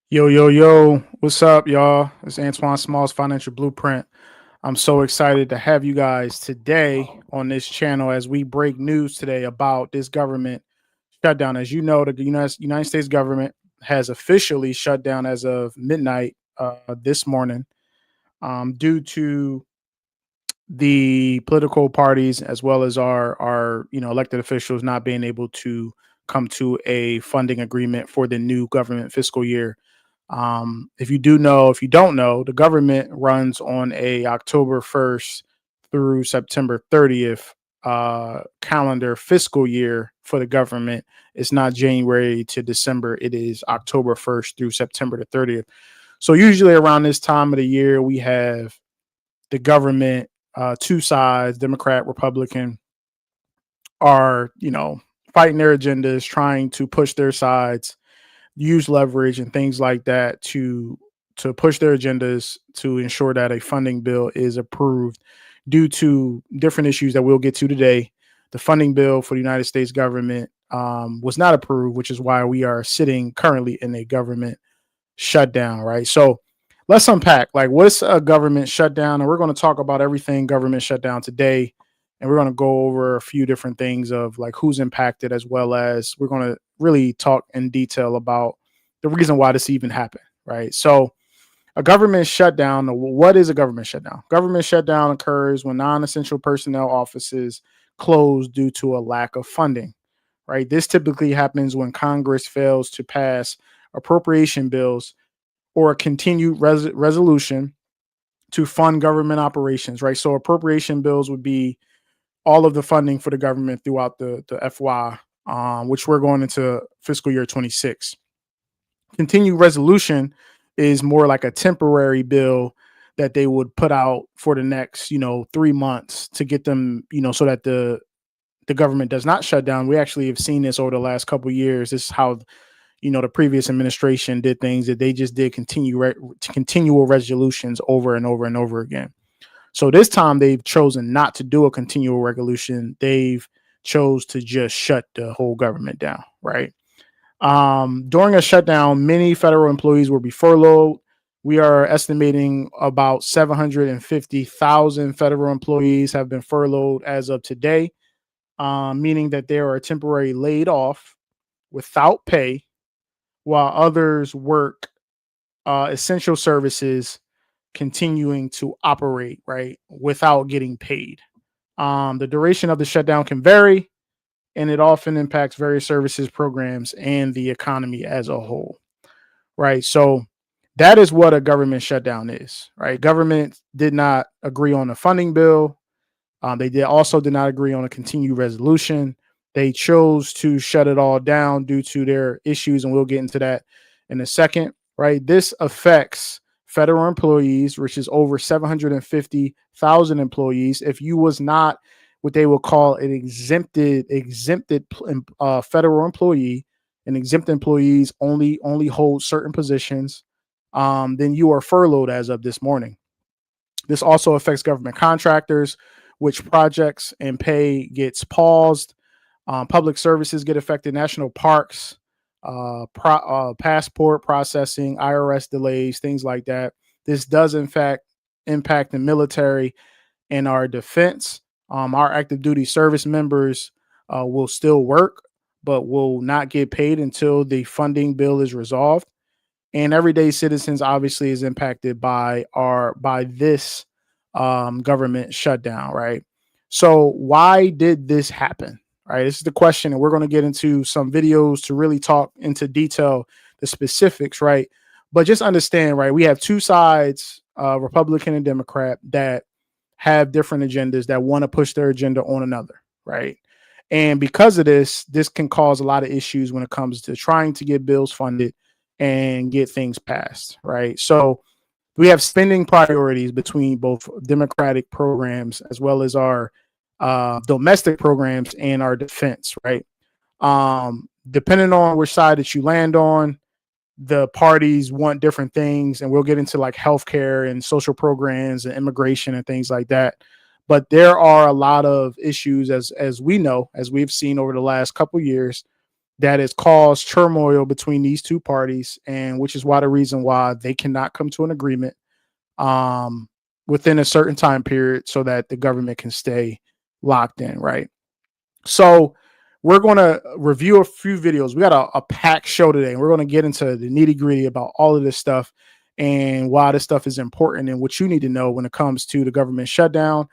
Yo, yo, yo, what's up, y'all? It's Antoine Small's Financial Blueprint. I'm so excited to have you guys today on this channel as we break news today about this government shutdown. As you know, the United States government has officially shut down as of midnight this morning due to the political parties as well as our elected officials not being able to come to a funding agreement for the new government fiscal year. If you do know, if you don't know, the government runs on a October 1st through September 30th calendar fiscal year for the government. It's not January to December. It is October 1st through September the 30th. So usually around this time of the year, we have the government, two sides, Democrat, Republican, are, fighting their agendas, trying to push their sides, use leverage and things like that to push their agendas to ensure that a funding bill is approved due to different issues that we'll get to today. The funding bill for the United States government was not approved, which is why we are sitting currently in a government shutdown, right? So let's unpack like what's a government shutdown, and we're going to talk about everything government shutdown today. And we're going to go over a few different things of like who's impacted, as well as we're going to really talk in detail about the reason why this even happened, right? So a government shutdown, what is a government shutdown? Government shutdown occurs when non-essential personnel offices close due to a lack of funding, right? This typically happens when Congress fails to pass appropriation bills or a continued resolution to fund government operations, right? So appropriation bills would be all of the funding for the government throughout the FY, which we're going into fiscal year 26. Continued resolution is more like a temporary bill that they would put out for the next, 3 months to get them, so that the government does not shut down. We actually have seen this over the last couple of years. This is how the previous administration did things, that they just did continual resolutions over and over and over again. So this time they've chosen not to do a continual resolution. They've chose to just shut the whole government down, right? During a shutdown, many federal employees will be furloughed. We are estimating about 750,000 federal employees have been furloughed as of today, meaning that they are temporarily laid off without pay, while others work essential services continuing to operate, right, without getting paid. The duration of the shutdown can vary, and it often impacts various services, programs, and the economy as a whole, right? So that is what a government shutdown is, right? Government did not agree on a funding bill. They did not agree on a continued resolution. They chose to shut it all down due to their issues, and we'll get into that in a second, right? This affects federal employees, which is over 750,000 employees. If you was not what they will call an exempted federal employee, and exempt employees only hold certain positions, then you are furloughed as of this morning. This also affects government contractors, which projects and pay gets paused. Public services get affected. National parks, passport processing, IRS delays, things like that. This does, in fact, impact the military and our defense. Our active duty service members will still work, but will not get paid until the funding bill is resolved. And everyday citizens obviously is impacted by this government shutdown, right? So why did this happen? Right, this is the question, and we're going to get into some videos to really talk into detail the specifics, right? But just understand, right, we have two sides, Republican and Democrat, that have different agendas that want to push their agenda on another, right? And because of this can cause a lot of issues when it comes to trying to get bills funded and get things passed, right? So we have spending priorities between both democratic programs as well as our domestic programs and our defense, right? Depending on which side that you land on, the parties want different things, and we'll get into like healthcare and social programs and immigration and things like that. But there are a lot of issues, as we know, as we've seen over the last couple of years, that has caused turmoil between these two parties, and which is why the reason why they cannot come to an agreement um, within a certain time period so that the government can stay locked in, right? So we're going to review a few videos. We got a packed show today, and we're going to get into the nitty gritty about all of this stuff and why this stuff is important and what you need to know when it comes to the government shutdown.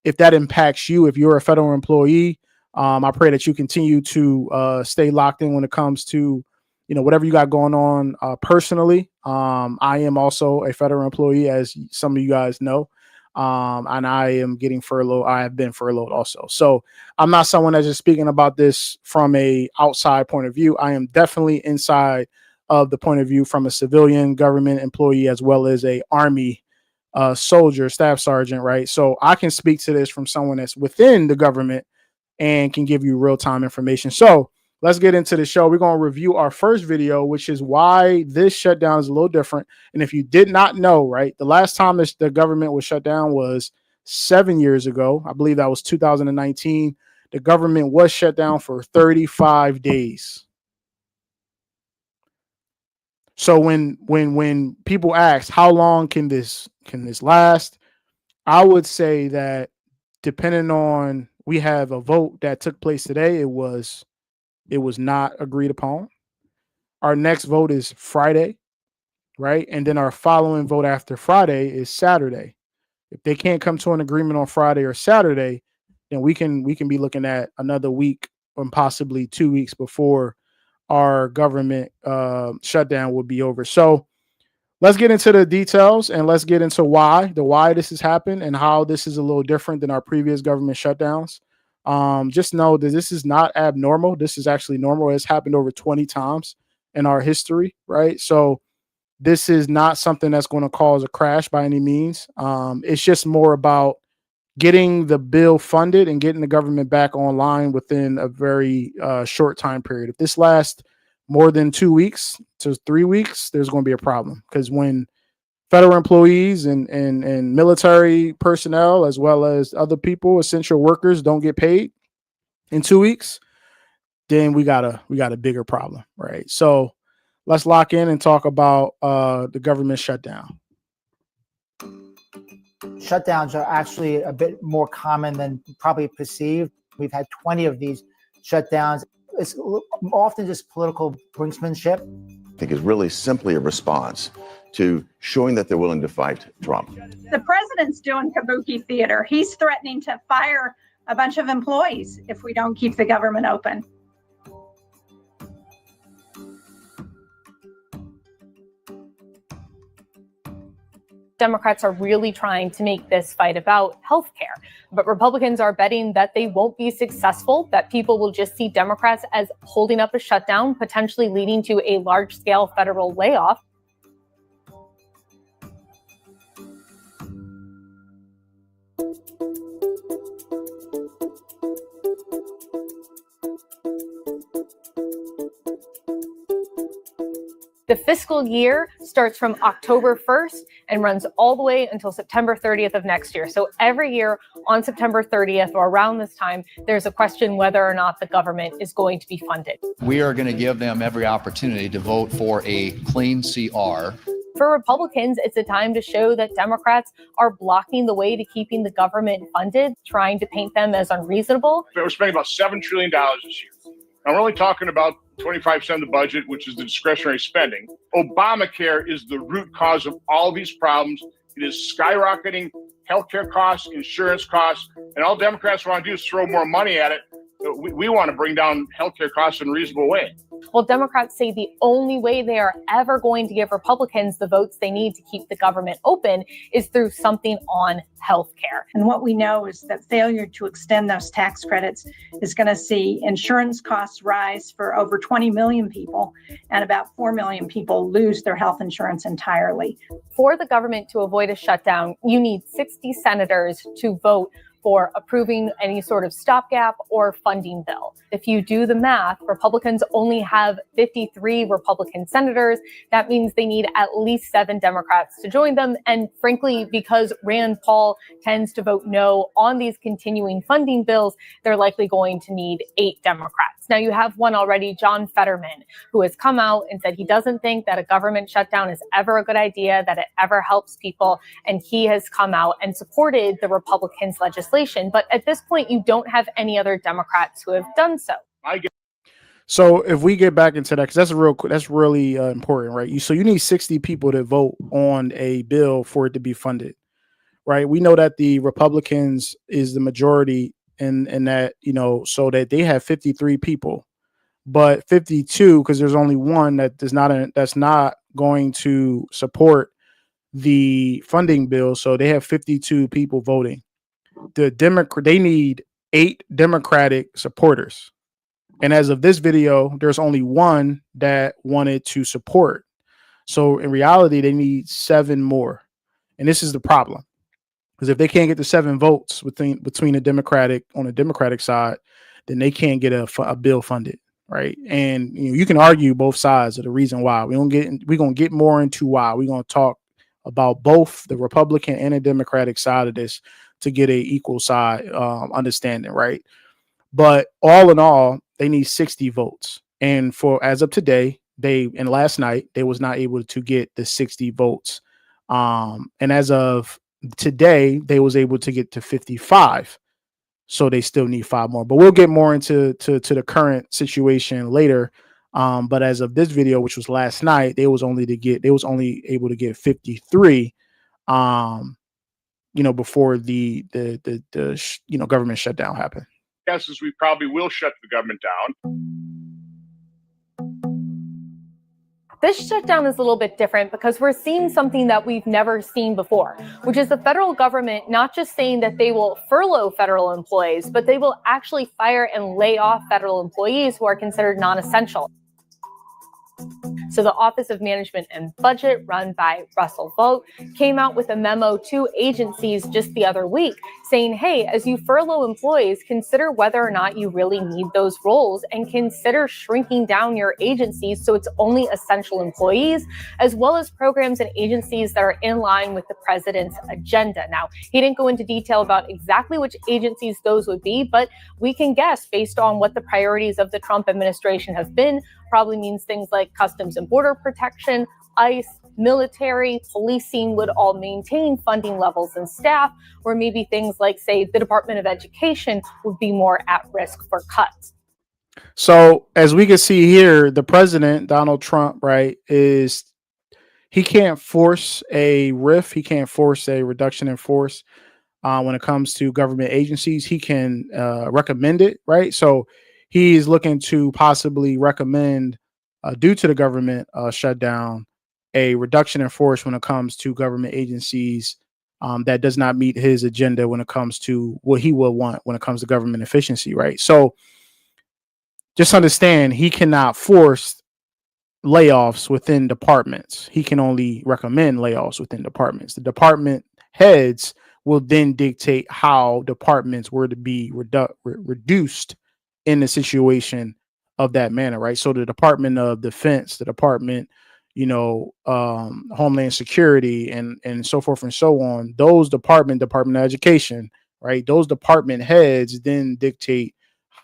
If that impacts you, if you're a federal employee, I pray that you continue to stay locked in when it comes to, whatever you got going on personally. I am also a federal employee, as some of you guys know, and I am getting furloughed. I have been furloughed also. So I'm not someone that's just speaking about this from a outside point of view. I am definitely inside of the point of view from a civilian government employee as well as a Army soldier, staff sergeant, right? So I can speak to this from someone that's within the government and can give you real-time information. So let's get into the show. We're going to review our first video, which is why this shutdown is a little different. And if you did not know, right, the last time the government was shut down was 7 years ago. I believe that was 2019. The government was shut down for 35 days. So when people ask how long can this last, I would say that depending on, we have a vote that took place today. It was not agreed upon. Our next vote is Friday, right? And then our following vote after Friday is Saturday. If they can't come to an agreement on Friday or Saturday, then we can be looking at another week and possibly 2 weeks before our government shutdown will be over. So let's get into the details and let's get into why this has happened and how this is a little different than our previous government shutdowns. Just know that this is not abnormal. This is actually normal. It's happened over 20 times in our history, right? So this is not something that's going to cause a crash by any means. It's just more about getting the bill funded and getting the government back online within a very short time period. If this lasts more than 2 weeks to 3 weeks, there's going to be a problem, because when federal employees and military personnel, as well as other people, essential workers, don't get paid in 2 weeks, then we got a bigger problem, right? So let's lock in and talk about the government shutdown. Shutdowns are actually a bit more common than probably perceived. We've had 20 of these shutdowns. It's often just political brinksmanship. I think is really simply a response to showing that they're willing to fight Trump. The president's doing kabuki theater. He's threatening to fire a bunch of employees if we don't keep the government open. Democrats are really trying to make this fight about health care, but Republicans are betting that they won't be successful, that people will just see Democrats as holding up a shutdown, potentially leading to a large-scale federal layoff. The fiscal year starts from October 1st and runs all the way until September 30th of next year. So every year on September 30th or around this time, there's a question whether or not the government is going to be funded. We are going to give them every opportunity to vote for a clean CR. For Republicans, it's a time to show that Democrats are blocking the way to keeping the government funded, trying to paint them as unreasonable. We're spending about $7 trillion this year. Now, we're only talking about 25% of the budget, which is the discretionary spending. Obamacare is the root cause of all these problems. It is skyrocketing healthcare costs, insurance costs, and all Democrats want to do is throw more money at it. We want to bring down healthcare costs in a reasonable way. Well, Democrats say the only way they are ever going to give Republicans the votes they need to keep the government open is through something on health care. And what we know is that failure to extend those tax credits is going to see insurance costs rise for over 20 million people, and about 4 million people lose their health insurance entirely. For the government to avoid a shutdown, you need 60 senators to vote for approving any sort of stopgap or funding bill. If you do the math, Republicans only have 53 Republican senators. That means they need at least 7 Democrats to join them. And frankly, because Rand Paul tends to vote no on these continuing funding bills, they're likely going to need 8 Democrats. Now you have one already, John Fetterman, who has come out and said he doesn't think that a government shutdown is ever a good idea, that it ever helps people. And he has come out and supported the Republicans' legislation. But at this point, you don't have any other Democrats who have done so. So if we get back into that, because that's really important, right? So you need 60 people to vote on a bill for it to be funded, right? We know that the Republicans is the majority in that, so that they have 53 people, but 52, because there's only one that's not going to support the funding bill. So they have 52 people voting. They need 8 Democratic supporters. And as of this video, there's only one that wanted to support. So in reality, they need 7 more. And this is the problem. Because if they can't get the 7 votes between the Democratic side, then they can't get a bill funded, right? And you can argue both sides of the reason why. We're gonna get more into why. We're gonna talk about both the Republican and the Democratic side of this to get a equal side understanding, right? But all in all, they need 60 votes. And as of today, last night, they was not able to get the 60 votes. And as of today, they was able to get to 55. So they still need 5 more. But we'll get more into the current situation later. But as of this video, which was last night, they was only able to get 53. Before the government shutdown happened. Guess is we probably will shut the government down. This shutdown is a little bit different because we're seeing something that we've never seen before, which is the federal government not just saying that they will furlough federal employees, but they will actually fire and lay off federal employees who are considered non-essential. So the Office of Management and Budget, run by Russell Vought, came out with a memo to agencies just the other week saying, hey, as you furlough employees, consider whether or not you really need those roles and consider shrinking down your agencies so it's only essential employees, as well as programs and agencies that are in line with the president's agenda. Now, he didn't go into detail about exactly which agencies those would be, but we can guess based on what the priorities of the Trump administration have been. Probably means things like Customs and Border Protection, ICE, military, policing would all maintain funding levels and staff, or maybe things like, say, the Department of Education would be more at risk for cuts. So as we can see here, the president, Donald Trump, right, he can't force a RIF. He can't force a reduction in force when it comes to government agencies. He can recommend it, right? So he's looking to possibly recommend, due to the government shutdown, a reduction in force when it comes to government agencies that does not meet his agenda when it comes to what he will want when it comes to government efficiency, right? So just understand, he cannot force layoffs within departments. He can only recommend layoffs within departments. The department heads will then dictate how departments were to be reduced in the situation of that manner, right? So the Department of Defense, the Department, Homeland Security, and so forth and so on, those Department of Education, right? Those department heads then dictate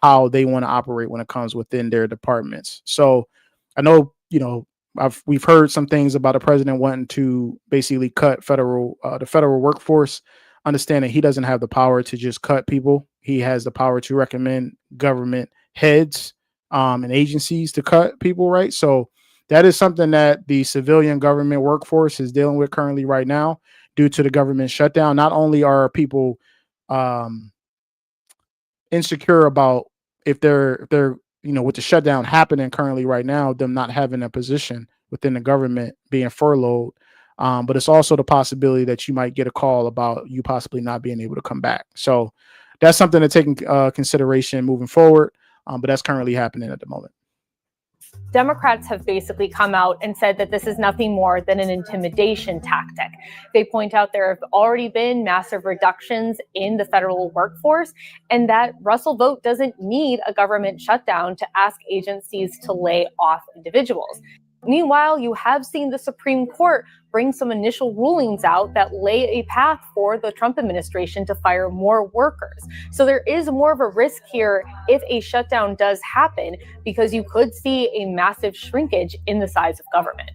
how they want to operate when it comes within their departments. So I know, we've heard some things about the president wanting to basically cut the federal workforce. Understand that he doesn't have the power to just cut people. He has the power to recommend government heads and agencies to cut people, right? So that is something that the civilian government workforce is dealing with currently right now due to the government shutdown. Not only are people insecure about if they're with the shutdown happening currently right now, them not having a position within the government, being furloughed, but it's also the possibility that you might get a call about you possibly not being able to come back. So that's something to take in consideration moving forward, but that's currently happening at the moment. Democrats have basically come out and said that this is nothing more than an intimidation tactic. They point out there have already been massive reductions in the federal workforce, and that Russell Vought doesn't need a government shutdown to ask agencies to lay off individuals. Meanwhile, you have seen the Supreme Court bring some initial rulings out that lay a path for the Trump administration to fire more workers. So there is more of a risk here if a shutdown does happen, because you could see a massive shrinkage in the size of government.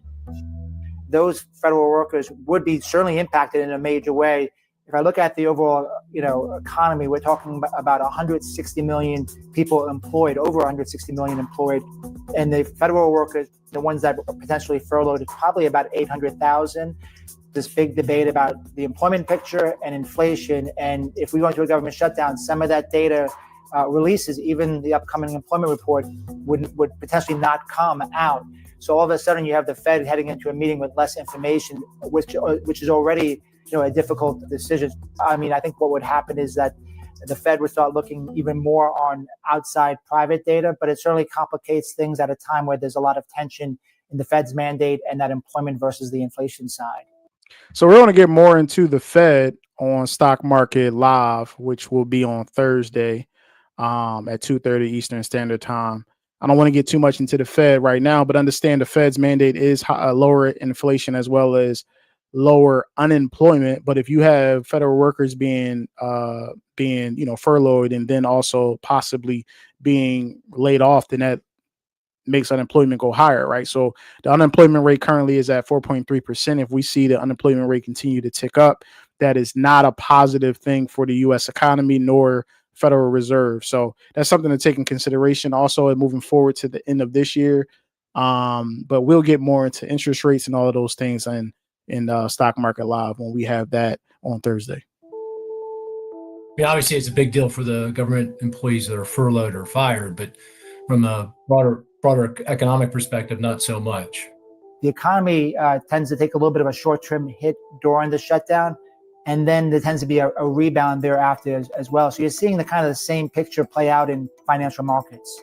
Those federal workers would be certainly impacted in a major way. If I look at the overall, economy, we're talking about 160 million people employed, over 160 million employed, and the federal workers, the ones that are potentially furloughed, is probably about 800,000. This big debate about the employment picture and inflation, and if we go into a government shutdown, some of that data releases, even the upcoming employment report, would potentially not come out. So all of a sudden, you have the Fed heading into a meeting with less information, which is already a difficult decision. I mean, I think what would happen is that the Fed would start looking even more on outside private data, but it certainly complicates things at a time where there's a lot of tension in the Fed's mandate and that employment versus the inflation side. So we're going to get more into the Fed on Stock Market Live, which will be on Thursday at 2:30 Eastern Standard Time. I don't want to get too much into the Fed right now, but understand the Fed's mandate is lower inflation as well as lower unemployment. But if you have federal workers being furloughed and then also possibly being laid off, then that makes unemployment go higher, right? So the unemployment rate currently is at 4.3%. If we see the unemployment rate continue to tick up, that is not a positive thing for the U.S. economy nor Federal Reserve. So that's something to take in consideration also moving forward to the end of this year. But we'll get more into interest rates and all of those things in Stock Market Live when we have that on Thursday. Yeah, obviously it's a big deal for the government employees that are furloughed or fired, but from a broader economic perspective, not so much. The economy tends to take a little bit of a short-term hit during the shutdown, and then there tends to be a rebound thereafter as well. So you're seeing the same picture play out in financial markets.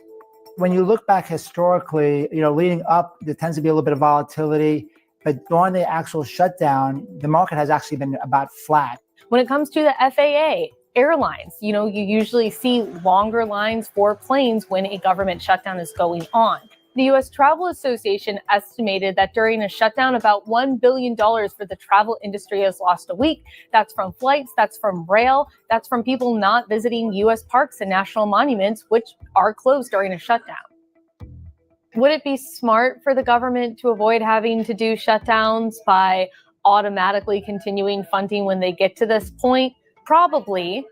When you look back historically, leading up, there tends to be a little bit of volatility, but during the actual shutdown, the market has actually been about flat. When it comes to the FAA, airlines, you usually see longer lines for planes when a government shutdown is going on. The U.S. Travel Association estimated that during a shutdown, about $1 billion for the travel industry is lost a week. That's from flights, that's from rail, that's from people not visiting U.S. parks and national monuments, which are closed during a shutdown. Would it be smart for the government to avoid having to do shutdowns by automatically continuing funding when they get to this point? Probably.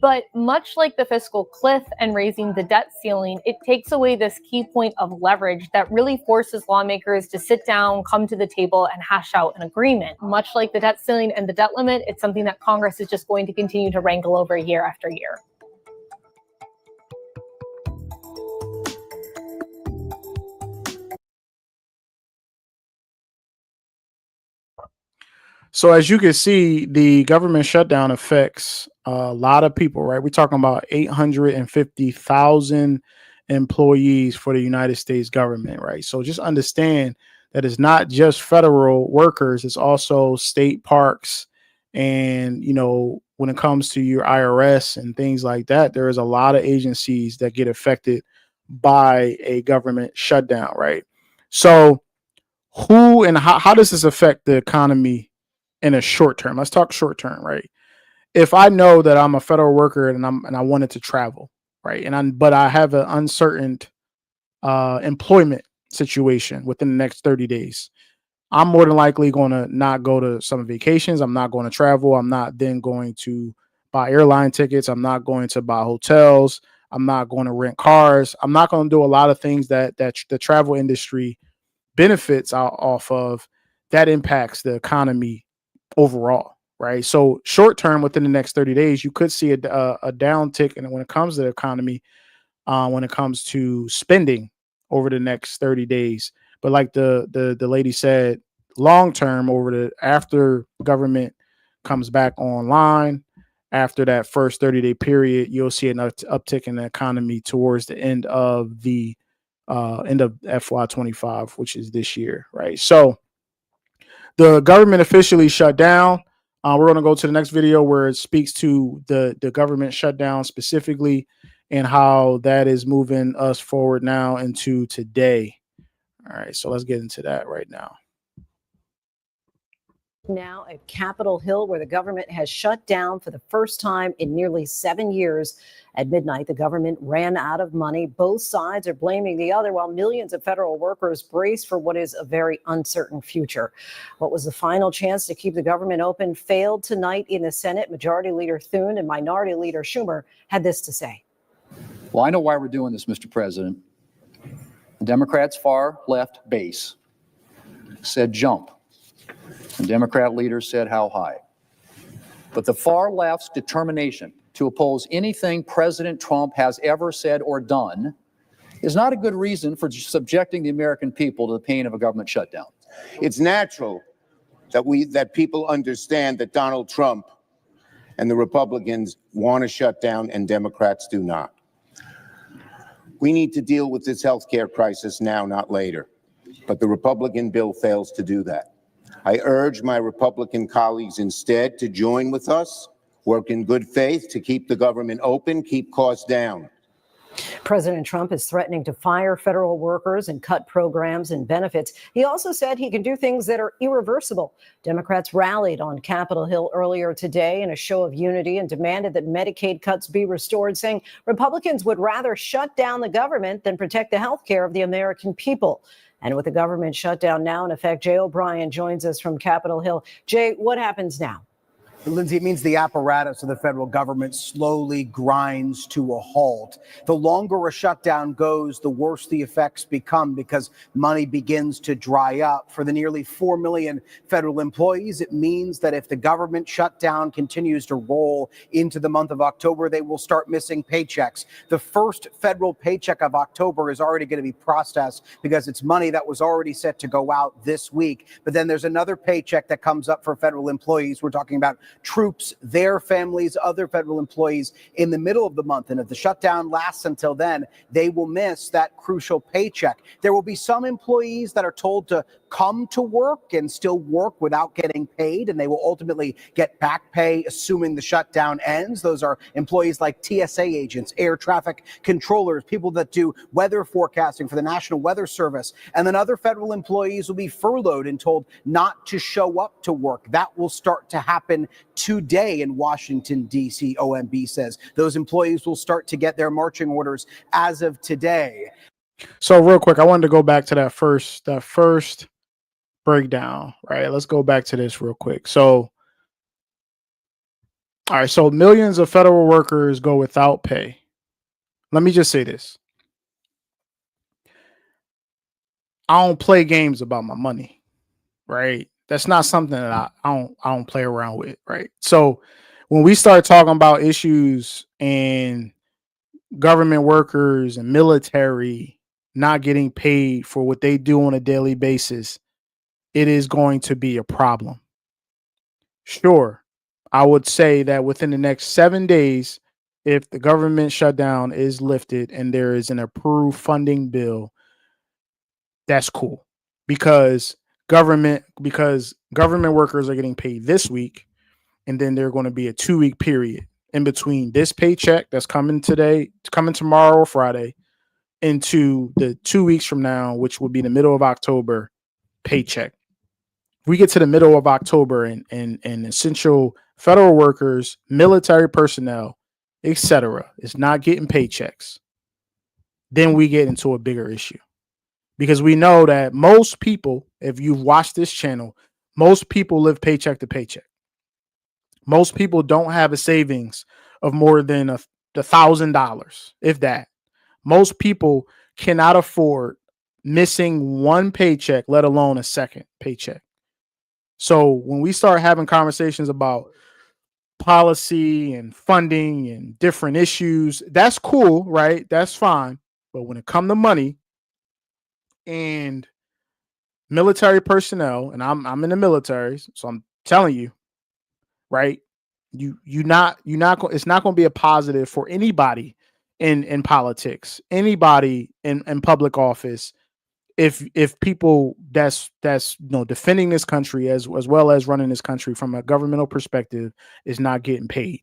But much like the fiscal cliff and raising the debt ceiling, it takes away this key point of leverage that really forces lawmakers to sit down, come to the table, and hash out an agreement. Much like the debt ceiling and the debt limit, it's something that Congress is just going to continue to wrangle over year after year. So as you can see, the government shutdown affects a lot of people, right? We're talking about 850,000 employees for the United States government, right? So just understand that it's not just federal workers, it's also state parks. And, when it comes to your IRS and things like that, there is a lot of agencies that get affected by a government shutdown, right? So who and how does this affect the economy in a short term? Let's talk short term, right? If I know that I'm a federal worker and I wanted to travel, right, but I have an uncertain employment situation within the next 30 days, I'm more than likely going to not go to summer vacations. I'm not going to travel. I'm not then going to buy airline tickets. I'm not going to buy hotels. I'm not going to rent cars. I'm not going to do a lot of things that the travel industry benefits off of. That impacts the economy overall, right? So short term, within the next 30 days, you could see a downtick. And when it comes to the economy, when it comes to spending over the next 30 days. But like the lady said, long term, after government comes back online, after that first 30-day period, you'll see an uptick in the economy towards the end of FY25, which is this year, right? So the government officially shut down. We're going to go to the next video where it speaks to the government shutdown specifically and how that is moving us forward now into today. All right, so let's get into that right now. Now at Capitol Hill, where the government has shut down for the first time in nearly 7 years. At midnight, the government ran out of money. Both sides are blaming the other, while millions of federal workers brace for what is a very uncertain future. What was the final chance to keep the government open failed tonight in the Senate. Majority Leader Thune and Minority Leader Schumer had this to say. Well, I know why we're doing this, Mr. President. The Democrats' far left base said jump. The Democrat leaders said how high. But the far left's determination to oppose anything President Trump has ever said or done is not a good reason for subjecting the American people to the pain of a government shutdown. It's natural that people understand that Donald Trump and the Republicans want to shut down and Democrats do not. We need to deal with this health care crisis now, not later. But the Republican bill fails to do that. I urge my Republican colleagues instead to join with us, work in good faith to keep the government open, keep costs down. President Trump is threatening to fire federal workers and cut programs and benefits. He also said he can do things that are irreversible. Democrats rallied on Capitol Hill earlier today in a show of unity and demanded that Medicaid cuts be restored, saying Republicans would rather shut down the government than protect the health care of the American people. And with the government shutdown now in effect, Jay O'Brien joins us from Capitol Hill. Jay, what happens now? Lindsay, it means the apparatus of the federal government slowly grinds to a halt. The longer a shutdown goes, the worse the effects become because money begins to dry up. For the nearly 4 million federal employees, it means that if the government shutdown continues to roll into the month of October, they will start missing paychecks. The first federal paycheck of October is already going to be processed because it's money that was already set to go out this week. But then there's another paycheck that comes up for federal employees. We're talking about troops, their families, other federal employees in the middle of the month. And if the shutdown lasts until then, they will miss that crucial paycheck. There will be some employees that are told to come to work and still work without getting paid, and they will ultimately get back pay assuming the shutdown ends. Those are employees like TSA agents, air traffic controllers, people that do weather forecasting for the National Weather Service. And then other federal employees will be furloughed and told not to show up to work. That will start to happen today in Washington, D.C., OMB says. Those employees will start to get their marching orders as of today. So real quick, I wanted to go back to that first breakdown, right? Let's go back to this real quick. So, all right, so millions of federal workers go without pay. Let me just say this. I don't play games about my money, right? That's not something that I don't play around with, right? So when we start talking about issues and government workers and military not getting paid for what they do on a daily basis, it is going to be a problem. Sure, I would say that within the next 7 days, if the government shutdown is lifted and there is an approved funding bill, that's cool because government workers are getting paid this week, and then they're going to be a 2-week period in between this paycheck that's coming tomorrow or Friday into the 2 weeks from now, which will be the middle of October paycheck. We get to the middle of October and essential federal workers, military personnel, etc., is not getting paychecks. Then we get into a bigger issue. Because we know that most people, if you've watched this channel, most people live paycheck to paycheck. Most people don't have a savings of more than $1,000, if that. Most people cannot afford missing one paycheck, let alone a second paycheck. So when we start having conversations about policy and funding and different issues, that's cool, right? That's fine. But when it comes to money, and military personnel, and I'm in the military, so I'm telling you, right? It's not going to be a positive for anybody in politics, anybody in public office, if people that's defending this country as well as running this country from a governmental perspective is not getting paid.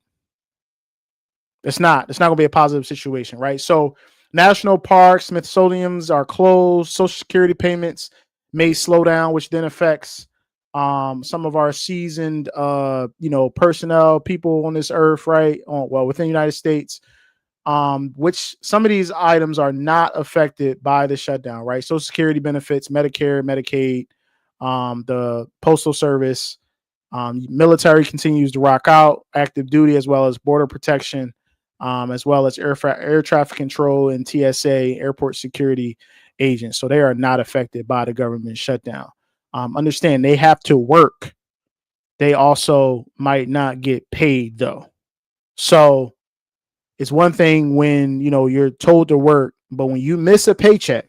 It's not going to be a positive situation, right? So National parks, Smithsonian's are closed. Social Security payments may slow down, which then affects some of our seasoned, personnel, people on this earth, right? Within the United States, which some of these items are not affected by the shutdown, right? Social Security benefits, Medicare, Medicaid, the Postal Service, military continues to rock out, active duty, as well as border protection, as well as air traffic control and TSA, airport security agents. So they are not affected by the government shutdown. Understand they have to work. They also might not get paid though. So it's one thing when you're told to work, but when you miss a paycheck,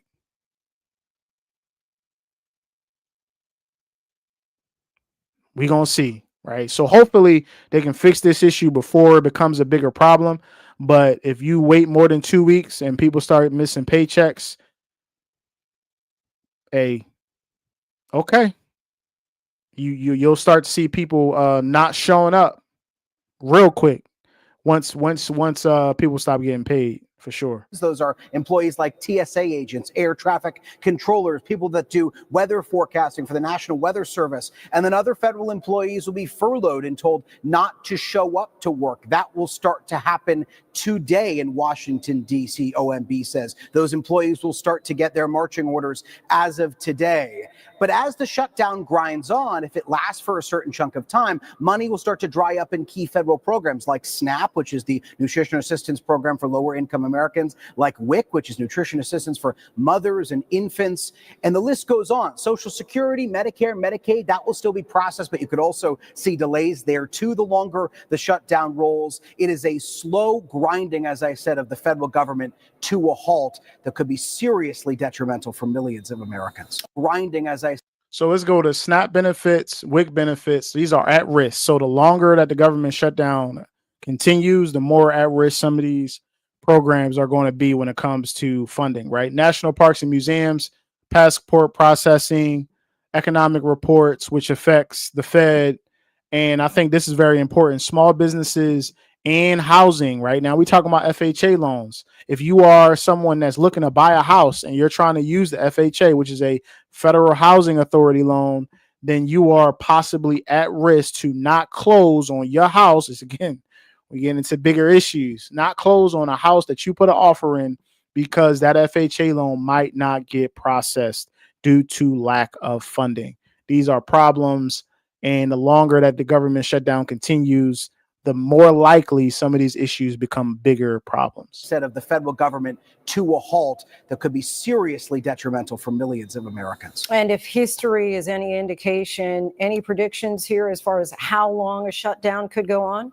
we're gonna see, right? So hopefully they can fix this issue before it becomes a bigger problem. But if you wait more than 2 weeks and people start missing paychecks, okay, you'll start to see people not showing up real quick once people stop getting paid, for sure. Those are employees like TSA agents, air traffic controllers, people that do weather forecasting for the National Weather Service. And then other federal employees will be furloughed and told not to show up to work. That will start to happen today in Washington, D.C., OMB says. Those employees will start to get their marching orders as of today. But as the shutdown grinds on, if it lasts for a certain chunk of time, money will start to dry up in key federal programs like SNAP, which is the Nutrition Assistance Program for lower income Americans, like WIC, which is nutrition assistance for mothers and infants. And the list goes on. Social Security, Medicare, Medicaid, that will still be processed, but you could also see delays there too the longer the shutdown rolls. It is a slow grinding, as I said, of the federal government to a halt that could be seriously detrimental for millions of Americans. Grinding, as I So let's go to SNAP benefits, WIC benefits. These are at risk. So the longer that the government shutdown continues, the more at risk some of these programs are going to be when it comes to funding, right? National parks and museums, passport processing, economic reports, which affects the Fed. And I think this is very important. Small businesses and housing, right? Now we're talking about FHA loans. If you are someone that's looking to buy a house and you're trying to use the FHA, which is a federal housing authority loan, then you are possibly at risk to not close on your house. It's again, we get into bigger issues, not close on a house that you put an offer in because that FHA loan might not get processed due to lack of funding. These are problems. And the longer that the government shutdown continues, the more likely some of these issues become bigger problems. Said of the federal government to a halt that could be seriously detrimental for millions of Americans. And if history is any indication, any predictions here as far as how long a shutdown could go on?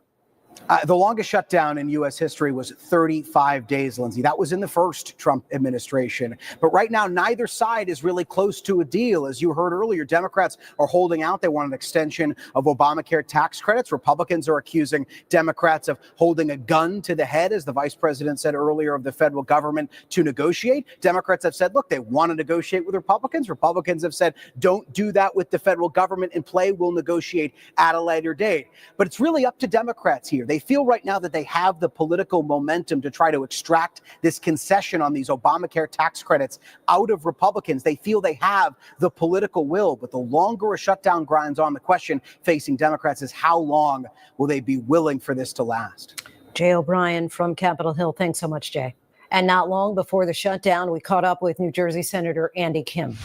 The longest shutdown in U.S. history was 35 days, Lindsay. That was in the first Trump administration. But right now, neither side is really close to a deal. As you heard earlier, Democrats are holding out. They want an extension of Obamacare tax credits. Republicans are accusing Democrats of holding a gun to the head, as the vice president said earlier, of the federal government to negotiate. Democrats have said, look, they want to negotiate with Republicans. Republicans have said, don't do that with the federal government in play. We'll negotiate at a later date. But it's really up to Democrats here. They feel right now that they have the political momentum to try to extract this concession on these Obamacare tax credits out of Republicans. They feel they have the political will, but the longer a shutdown grinds on, the question facing Democrats is how long will they be willing for this to last? Jay O'Brien from Capitol Hill. Thanks so much, Jay. And not long before the shutdown, we caught up with New Jersey Senator Andy Kim.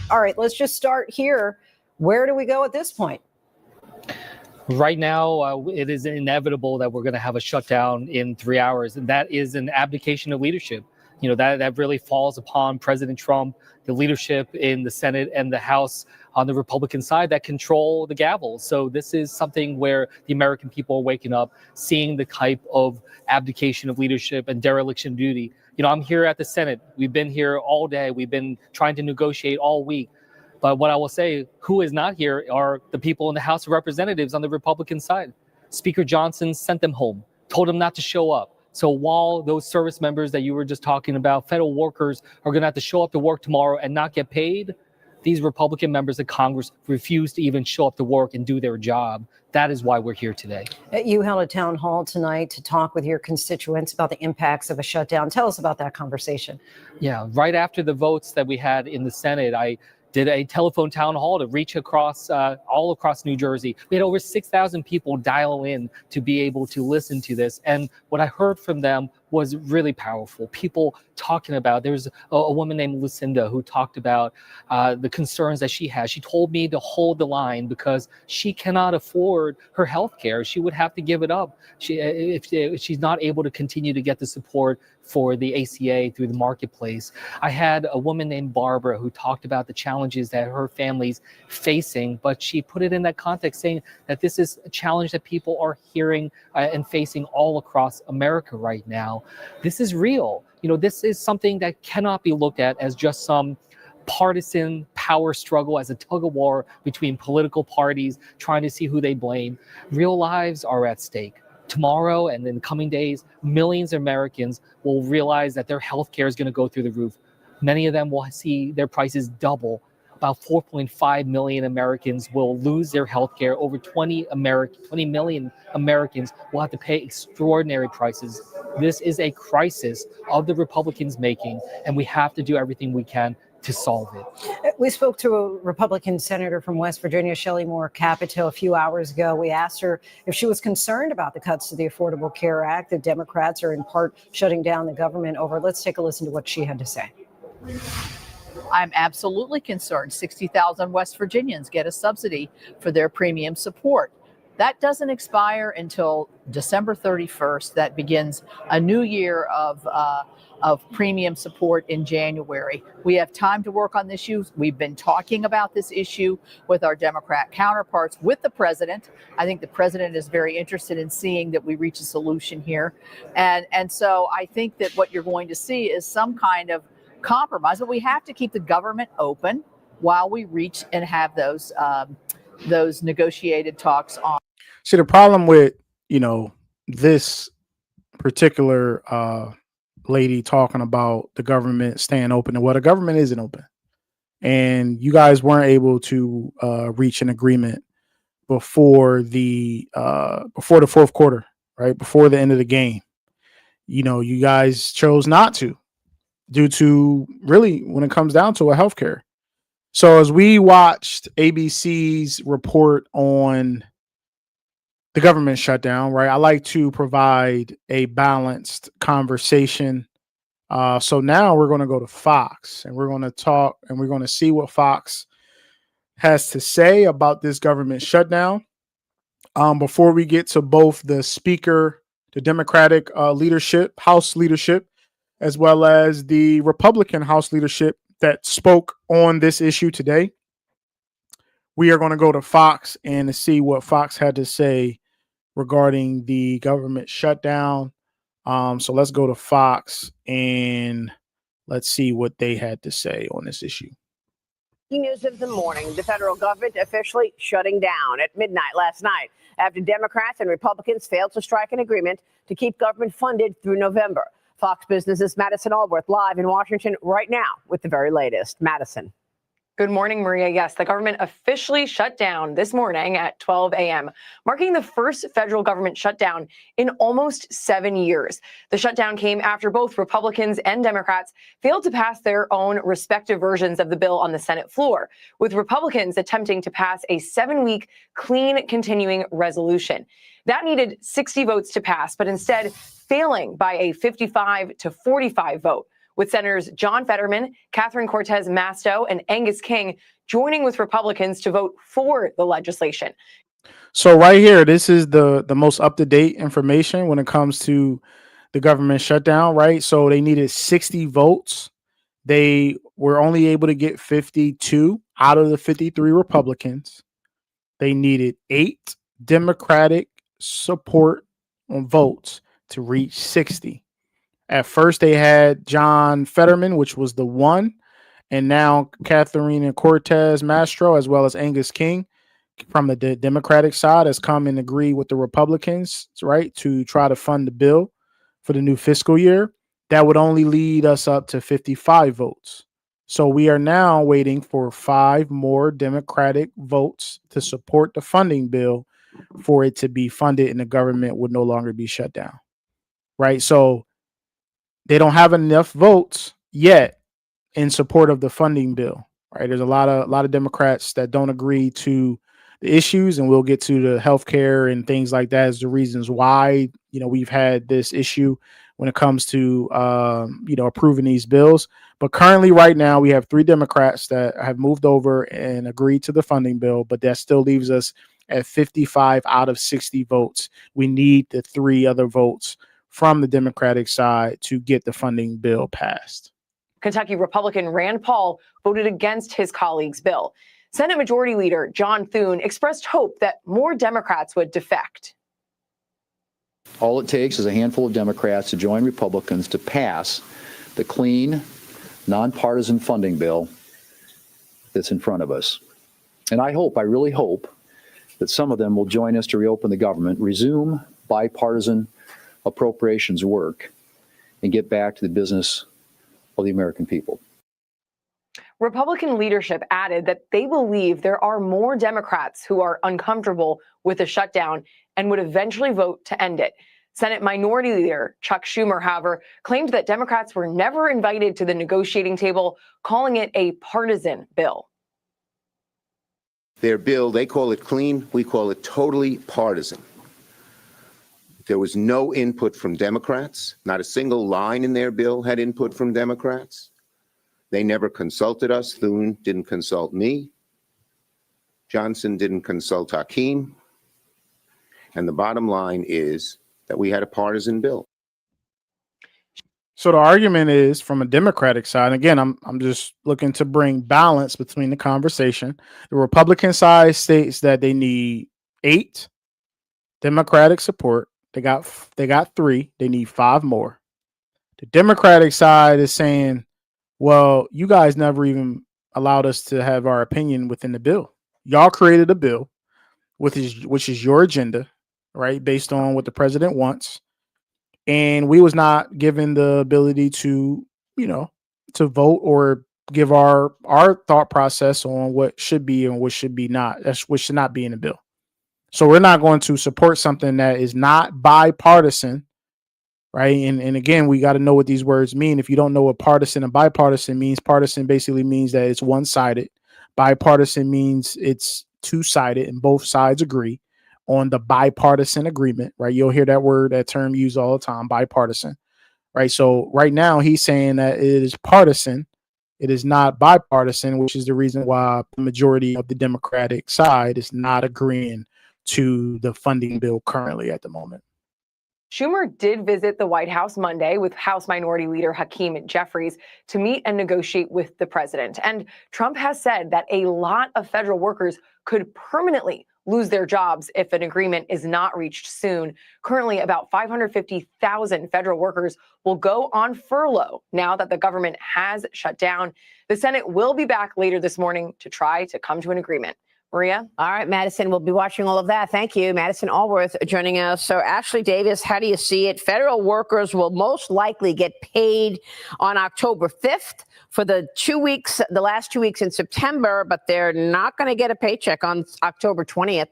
All right, let's just start here. Where do we go at this point? Right now, it is inevitable that we're going to have a shutdown in 3 hours, and that is an abdication of leadership. You know, that really falls upon President Trump, the leadership in the Senate and the House on the Republican side that control the gavel. So this is something where the American people are waking up, seeing the type of abdication of leadership and dereliction of duty. You know, I'm here at the Senate. We've been here all day. We've been trying to negotiate all week. But what I will say, who is not here are the people in the House of Representatives on the Republican side. Speaker Johnson sent them home, told them not to show up. So while those service members that you were just talking about, federal workers, are going to have to show up to work tomorrow and not get paid, these Republican members of Congress refuse to even show up to work and do their job. That is why we're here today. You held a town hall tonight to talk with your constituents about the impacts of a shutdown. Tell us about that conversation. Yeah, right after the votes that we had in the Senate, I did a telephone town hall to reach across all across New Jersey. We had over 6,000 people dial in to be able to listen to this. And what I heard from them was really powerful. People talking about, there's a woman named Lucinda who talked about the concerns that she has. She told me to hold the line because she cannot afford her health care. She would have to give it up if she's not able to continue to get the support for the ACA through the marketplace. I had a woman named Barbara who talked about the challenges that her family's facing, but she put it in that context, saying that this is a challenge that people are hearing and facing all across America right now. This is real. This is something that cannot be looked at as just some partisan power struggle, as a tug of war between political parties trying to see who they blame. Real lives are at stake. Tomorrow and in the coming days, millions of Americans will realize that their health care is going to go through the roof. Many of them will see their prices double. About 4.5 million Americans will lose their health care. Over 20 million Americans will have to pay extraordinary prices. This is a crisis of the Republicans' making, and we have to do everything we can to solve it. We spoke to a Republican senator from West Virginia, Shelley Moore Capito, a few hours ago. We asked her if she was concerned about the cuts to the Affordable Care Act that Democrats are in part shutting down the government over. Let's take a listen to what she had to say. I'm absolutely concerned. 60,000 West Virginians get a subsidy for their premium support. That doesn't expire until December 31st. That begins a new year of premium support in January. We have time to work on this issue. We've been talking about this issue with our Democrat counterparts, with the president. I think the president is very interested in seeing that we reach a solution here. And so I think that what you're going to see is some kind of compromise, but we have to keep the government open while we reach and have those negotiated talks on. See, the problem with, this particular lady talking about the government staying open, and the government isn't open. And you guys weren't able to reach an agreement before the fourth quarter, right? Before the end of the game. You guys chose not to, due to, really, when it comes down to, healthcare. So as we watched ABC's report on the government shutdown, right, I like to provide a balanced conversation. So now we're going to go to Fox, and we're going to talk, and we're going to see what Fox has to say about this government shutdown. Before we get to both the speaker, the Democratic leadership, House leadership, as well as the Republican House leadership that spoke on this issue today, we are going to go to Fox and to see what Fox had to say regarding the government shutdown. So let's go to Fox and let's see what they had to say on this issue. News of the morning, the federal government officially shutting down at midnight last night after Democrats and Republicans failed to strike an agreement to keep government funded through November. Fox Business's Madison Alworth live in Washington right now with the very latest. Madison. Good morning, Maria. Yes, the government officially shut down this morning at 12 a.m., marking the first federal government shutdown in almost 7 years. The shutdown came after both Republicans and Democrats failed to pass their own respective versions of the bill on the Senate floor, with Republicans attempting to pass a 7-week clean continuing resolution. That needed 60 votes to pass, but instead failing by a 55 to 45 vote, with Senators John Fetterman, Catherine Cortez Masto, and Angus King joining with Republicans to vote for the legislation. So right here, this is the most up-to-date information when it comes to the government shutdown, right? So they needed 60 votes. They were only able to get 52 out of the 53 Republicans. They needed 8 Democratic support on votes to reach 60. At first, they had John Fetterman, which was the one, and now Catherine Cortez Masto, as well as Angus King from the Democratic side, has come and agreed with the Republicans, right, to try to fund the bill for the new fiscal year. That would only lead us up to 55 votes. So we are now waiting for 5 more Democratic votes to support the funding bill for it to be funded and the government would no longer be shut down. Right. So they don't have enough votes yet in support of the funding bill. Right. There's a lot of Democrats that don't agree to the issues, and we'll get to the healthcare and things like that as the reasons why, we've had this issue when it comes to, approving these bills. But currently right now we have 3 Democrats that have moved over and agreed to the funding bill, but that still leaves us at 55 out of 60 votes. We need the 3 other votes from the Democratic side to get the funding bill passed. Kentucky Republican Rand Paul voted against his colleague's bill. Senate Majority Leader John Thune expressed hope that more Democrats would defect. All it takes is a handful of Democrats to join Republicans to pass the clean, nonpartisan funding bill that's in front of us. And I really hope that some of them will join us to reopen the government, resume bipartisan appropriations work, and get back to the business of the American people. Republican leadership added that they believe there are more Democrats who are uncomfortable with the shutdown and would eventually vote to end it. Senate Minority Leader Chuck Schumer, however, claimed that Democrats were never invited to the negotiating table, calling it a partisan bill. Their bill, they call it clean, we call it totally partisan. There was no input from Democrats. Not a single line in their bill had input from Democrats. They never consulted us. Thune didn't consult me. Johnson didn't consult Hakeem. And the bottom line is that we had a partisan bill. So the argument is from a Democratic side. And again, I'm just looking to bring balance between the conversation. The Republican side states that they need 8 Democratic support. They got 3. They need 5 more. The Democratic side is saying, well, you guys never even allowed us to have our opinion within the bill. Y'all created a bill, which is your agenda, right? Based on what the president wants. And we was not given the ability to, to vote or give our thought process on what should be and what should be not. What should not be in the bill. So we're not going to support something that is not bipartisan, right? And again, we got to know what these words mean. If you don't know what partisan and bipartisan means, partisan basically means that it's one-sided. Bipartisan means it's two-sided and both sides agree on the bipartisan agreement, right? You'll hear that term used all the time, bipartisan, right? So right now he's saying that it is partisan. It is not bipartisan, which is the reason why the majority of the Democratic side is not agreeing to the funding bill currently at the moment. Schumer did visit the White House Monday with House Minority Leader Hakeem Jeffries to meet and negotiate with the president. And Trump has said that a lot of federal workers could permanently lose their jobs if an agreement is not reached soon. Currently, about 550,000 federal workers will go on furlough now that the government has shut down. The Senate will be back later this morning to try to come to an agreement. Maria? All right, Madison, we'll be watching all of that. Thank you. Madison Allworth joining us. So, Ashley Davis, how do you see it? Federal workers will most likely get paid on October 5th for the last 2 weeks in September, but they're not going to get a paycheck on October 20th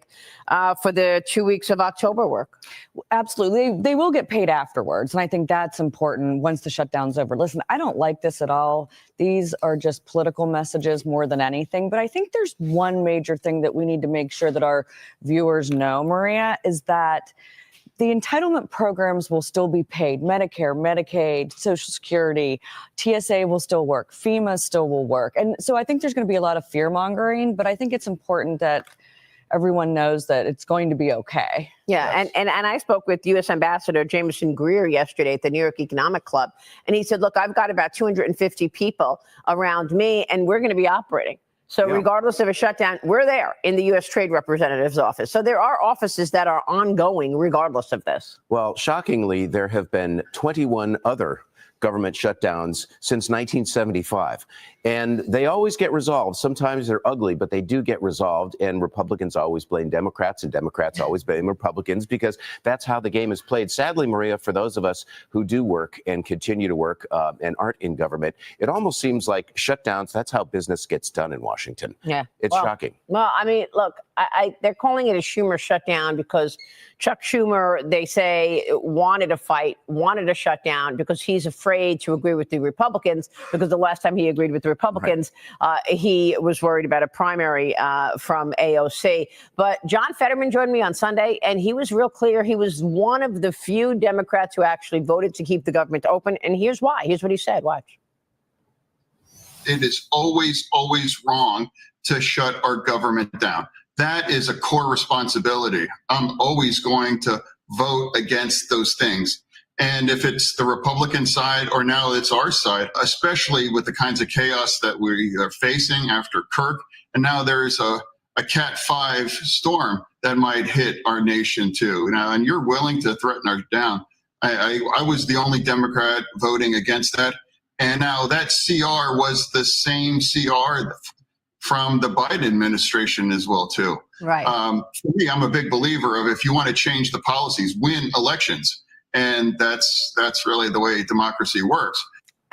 for the 2 weeks of October work. Absolutely. They will get paid afterwards. And I think that's important once the shutdown's over. Listen, I don't like this at all. These are just political messages more than anything. But I think there's one major thing that we need to make sure that our viewers know, Maria, is that the entitlement programs will still be paid. Medicare, Medicaid, Social Security, TSA will still work. FEMA still will work. And so I think there's going to be a lot of fear mongering, but I think it's important that everyone knows that it's going to be okay. Yeah, yes. and I spoke with U.S. Ambassador Jameson Greer yesterday at the New York Economic Club, and he said, look, I've got about 250 people around me, and we're going to be operating. So regardless of a shutdown, we're there in the U.S. Trade Representative's office. So there are offices that are ongoing regardless of this. Well, shockingly, there have been 21 other government shutdowns since 1975. And they always get resolved. Sometimes they're ugly, but they do get resolved. And Republicans always blame Democrats, and Democrats always blame Republicans, because that's how the game is played. Sadly, Maria, for those of us who do work and continue to work and aren't in government, it almost seems like shutdowns, that's how business gets done in Washington. Yeah. It's shocking. Well, I mean, look, they're calling it a Schumer shutdown because Chuck Schumer, they say, wanted a fight, wanted a shutdown because he's afraid to agree with the Republicans, because the last time he agreed with the Republicans, he was worried about a primary from AOC. But John Fetterman joined me on Sunday, and he was real clear. He was one of the few Democrats who actually voted to keep the government open. And here's why. Here's what he said. Watch. It is always, always wrong to shut our government down. That is a core responsibility. I'm always going to vote against those things. And if it's the Republican side or now it's our side, especially with the kinds of chaos that we are facing after Kirk, and now there's a Cat 5 storm that might hit our nation too. Now, and you're willing to threaten us down. I was the only Democrat voting against that. And now that CR was the same CR from the Biden administration as well, too. Right. For me, I'm a big believer of, if you want to change the policies, win elections. And that's really the way democracy works.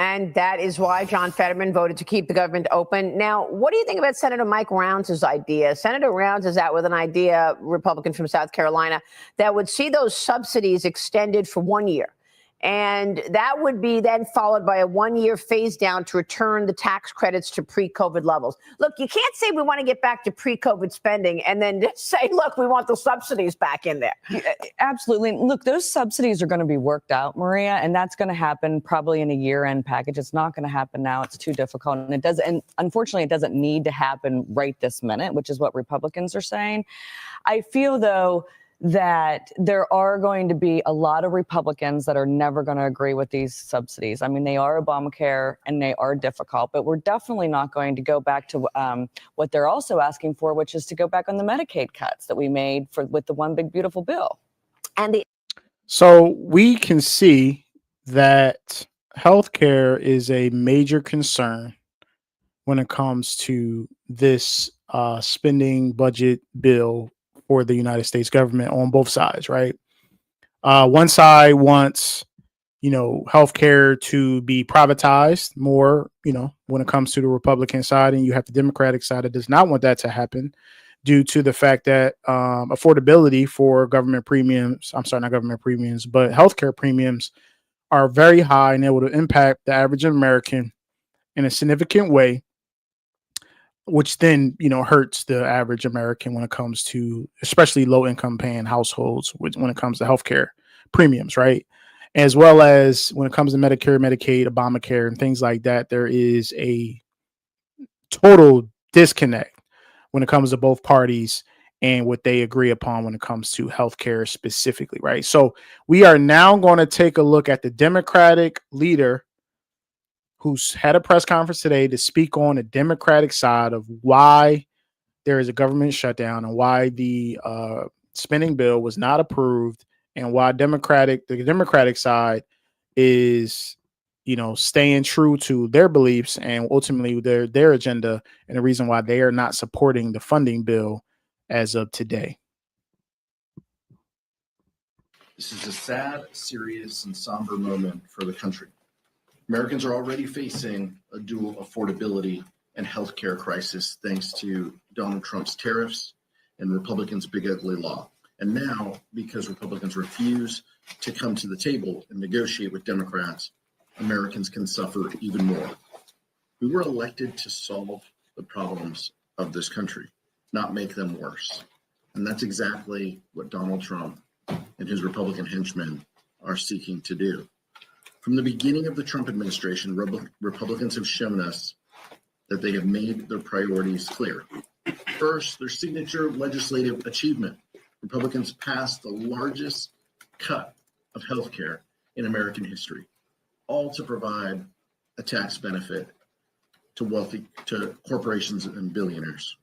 And that is why John Fetterman voted to keep the government open. Now, what do you think about Senator Mike Rounds' idea? Senator Rounds is out with an idea, Republican from South Carolina, that would see those subsidies extended for 1 year. And that would be then followed by a 1 year phase down to return the tax credits to pre-COVID levels. Look, you can't say we want to get back to pre-COVID spending and then just say, look, we want the subsidies back in there. Absolutely. Look, those subsidies are going to be worked out, Maria, and that's going to happen probably in a year-end package. It's not going to happen now. It's too difficult. And and unfortunately, it doesn't need to happen right this minute, which is what Republicans are saying. I feel, though, that there are going to be a lot of Republicans that are never going to agree with these subsidies. I mean, they are Obamacare and they are difficult, but we're definitely not going to go back to what they're also asking for, which is to go back on the Medicaid cuts that we made with the One Big Beautiful Bill. So we can see that healthcare is a major concern when it comes to this spending budget bill for the United States government on both sides, right? One side wants, healthcare to be privatized more, when it comes to the Republican side, and you have the Democratic side that does not want that to happen due to the fact that affordability for government premiums, not government premiums, but healthcare premiums are very high and able to impact the average American in a significant way, which then, hurts the average American when it comes to especially low income paying households when it comes to healthcare premiums, right? As well as when it comes to Medicare, Medicaid, Obamacare, and things like that, there is a total disconnect when it comes to both parties and what they agree upon when it comes to healthcare specifically, right? So we are now going to take a look at the Democratic leader who's had a press conference today to speak on the Democratic side of why there is a government shutdown and why the spending bill was not approved, and why the Democratic side is, staying true to their beliefs and ultimately their agenda, and the reason why they are not supporting the funding bill as of today. This is a sad, serious, and somber moment for the country. Americans are already facing a dual affordability and healthcare crisis thanks to Donald Trump's tariffs and Republicans' big ugly law. And now, because Republicans refuse to come to the table and negotiate with Democrats, Americans can suffer even more. We were elected to solve the problems of this country, not make them worse. And that's exactly what Donald Trump and his Republican henchmen are seeking to do. From the beginning of the Trump administration, Republicans have shown us that they have made their priorities clear. First, their signature legislative achievement. Republicans passed the largest cut of health care in American history, all to provide a tax benefit to corporations and billionaires.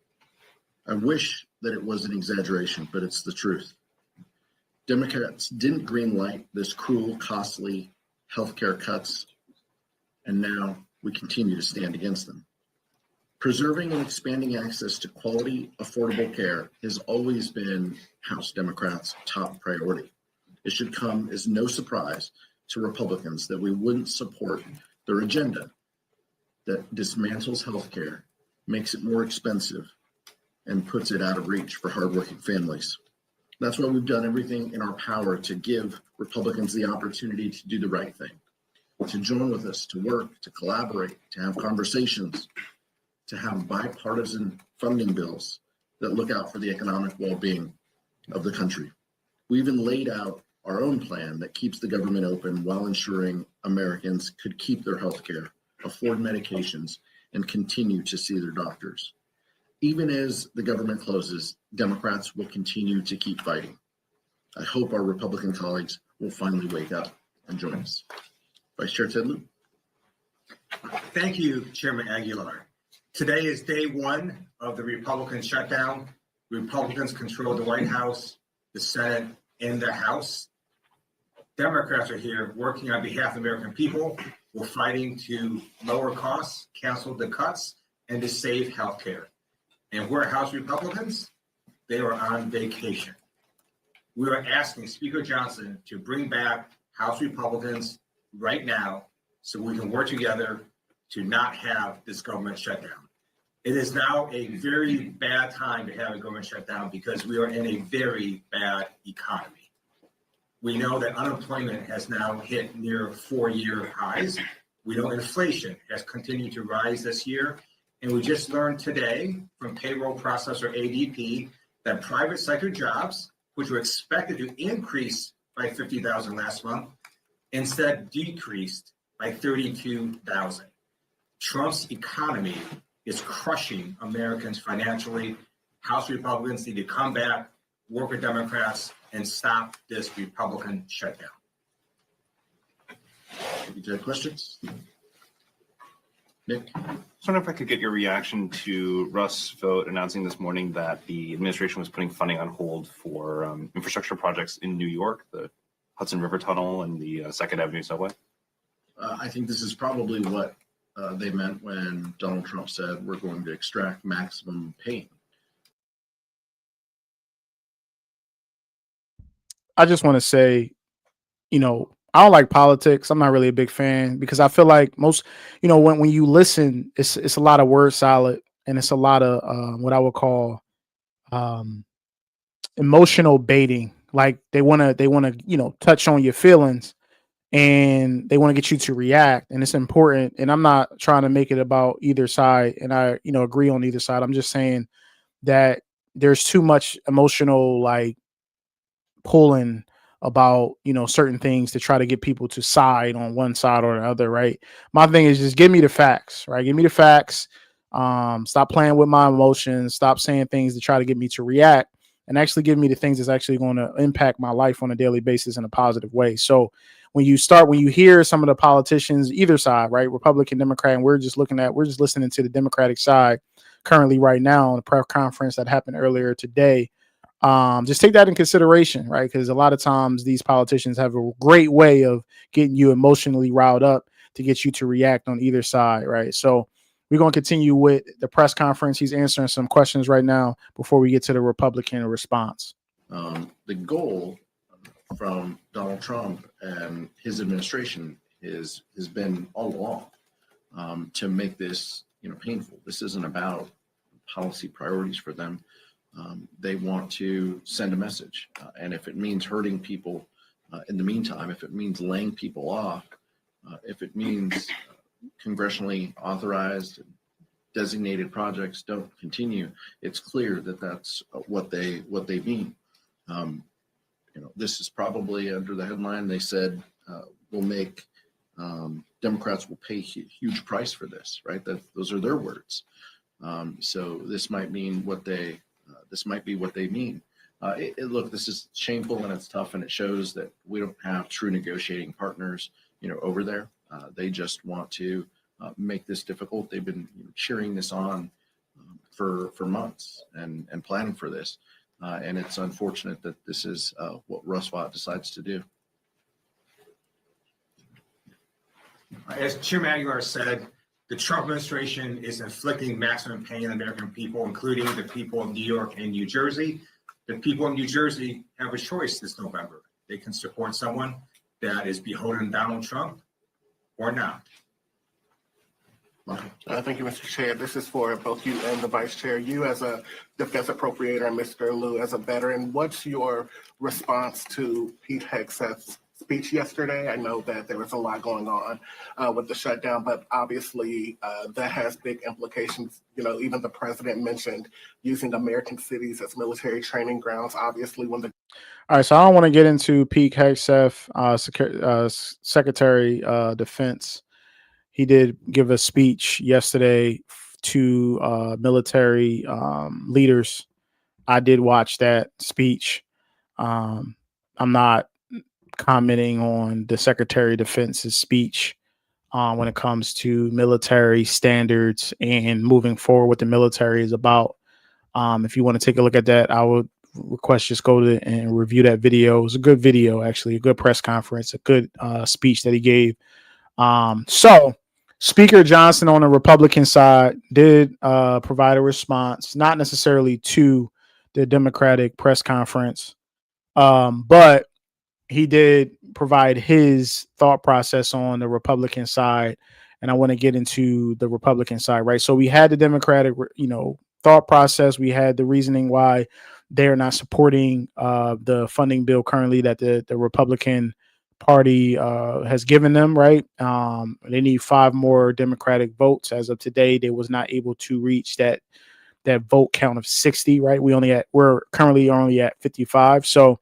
I wish that it was an exaggeration, but it's the truth. Democrats didn't greenlight this cruel, costly healthcare cuts and now we continue to stand against them. Preserving and expanding access to quality, affordable care has always been House Democrats' top priority. It should come as no surprise to Republicans that we wouldn't support their agenda that dismantles healthcare, makes it more expensive, and puts it out of reach for hardworking families. That's why we've done everything in our power to give Republicans the opportunity to do the right thing, to join with us, to work, to collaborate, to have conversations, to have bipartisan funding bills that look out for the economic well-being of the country. We even laid out our own plan that keeps the government open while ensuring Americans could keep their health care, afford medications, and continue to see their doctors. Even as the government closes, Democrats will continue to keep fighting. I hope our Republican colleagues will finally wake up and join us. Vice Chair Ted Lieu. Thank you, Chairman Aguilar. Today is day one of the Republican shutdown. Republicans control the White House, the Senate, and the House. Democrats are here working on behalf of the American people. We're fighting to lower costs, cancel the cuts, and to save health care. And we're House Republicans. They are on vacation. We are asking Speaker Johnson to bring back House Republicans right now so we can work together to not have this government shutdown. It is now a very bad time to have a government shutdown because we are in a very bad economy. We know that unemployment has now hit near 4-year highs. We know inflation has continued to rise this year. And we just learned today from payroll processor ADP that private sector jobs, which were expected to increase by 50,000 last month, instead decreased by 32,000. Trump's economy is crushing Americans financially. House Republicans need to come back, work with Democrats, and stop this Republican shutdown. Any questions? Nick? I was wondering if I could get your reaction to Russ' vote announcing this morning that the administration was putting funding on hold for infrastructure projects in New York, the Hudson River Tunnel and the 2nd Avenue subway. I think this is probably what they meant when Donald Trump said we're going to extract maximum pain. I just want to say, I don't like politics. I'm not really a big fan because I feel like most, when you listen, it's a lot of word salad and it's a lot of what I would call emotional baiting. Like they want to, touch on your feelings and they want to get you to react. And it's important. And I'm not trying to make it about either side. And I, agree on either side. I'm just saying that there's too much emotional, pulling about certain things to try to get people to side on one side or the other, right? My thing is just give me the facts, right? Give me the facts. Stop playing with my emotions. Stop saying things to try to get me to react, and actually give me the things that's actually going to impact my life on a daily basis in a positive way. So when you hear some of the politicians, either side, right, Republican, Democrat, and we're just listening to the Democratic side currently right now on the press conference that happened earlier today. Just take that in consideration, right? Because a lot of times these politicians have a great way of getting you emotionally riled up to get you to react on either side, right? So we're going to continue with the press conference. He's answering some questions right now before we get to the Republican response. The goal from Donald Trump and his administration has been all along to make this painful. This isn't about policy priorities for them. They want to send a message. And if it means hurting people in the meantime, if it means laying people off, if it means congressionally authorized designated projects don't continue, it's clear that that's what they mean. This is probably under the headline they said will make Democrats will pay a huge price for this, right? Those are their words. So this might mean this might be what they mean. Look, this is shameful and it's tough, and it shows that we don't have true negotiating partners, over there. They just want to make this difficult. They've been cheering this on for months and planning for this. And it's unfortunate that this is what Russ Vought decides to do. As Chairman Aguilar said, the Trump administration is inflicting maximum pain on American people, including the people of New York and New Jersey. The people of New Jersey have a choice this November. They can support someone that is beholden to Donald Trump or not. Thank you, Mr. Chair. This is for both you and the Vice Chair. You as a defense appropriator and Mr. Liu as a veteran, what's your response to Pete Hegseth's speech yesterday? I know that there was a lot going on with the shutdown, but obviously that has big implications. You know, even the president mentioned using American cities as military training grounds. Obviously, when the All right, so I don't want to get into Pete Hegseth, Secretary Defense. He did give a speech yesterday to military leaders. I did watch that speech. I'm not commenting on the Secretary of Defense's speech when it comes to military standards and moving forward what the military is about. If you want to take a look at that, I would request just go to and review that video. It was a good video, actually, a good press conference, a good speech that he gave. So Speaker Johnson on the Republican side did provide a response, not necessarily to the Democratic press conference, but he did provide his thought process on the Republican side. And I want to get into the Republican side, right? So we had the Democratic, thought process. We had the reasoning why they're not supporting the funding bill currently that the Republican Party has given them, right? They need 5 more Democratic votes. As of today, they was not able to reach that vote count of 60, right? We're currently only at 55. So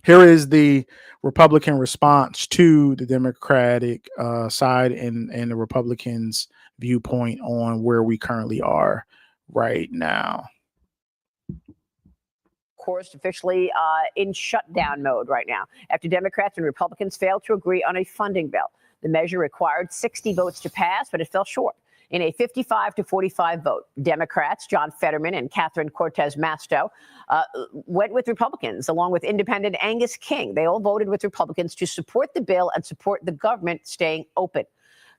here is the Republican response to the Democratic side and the Republicans' viewpoint on where we currently are right now. Course, officially in shutdown mode right now after Democrats and Republicans failed to agree on a funding bill. The measure required 60 votes to pass, but it fell short. In a 55-45 vote, Democrats John Fetterman and Catherine Cortez Masto went with Republicans, along with independent Angus King. They all voted with Republicans to support the bill and support the government staying open.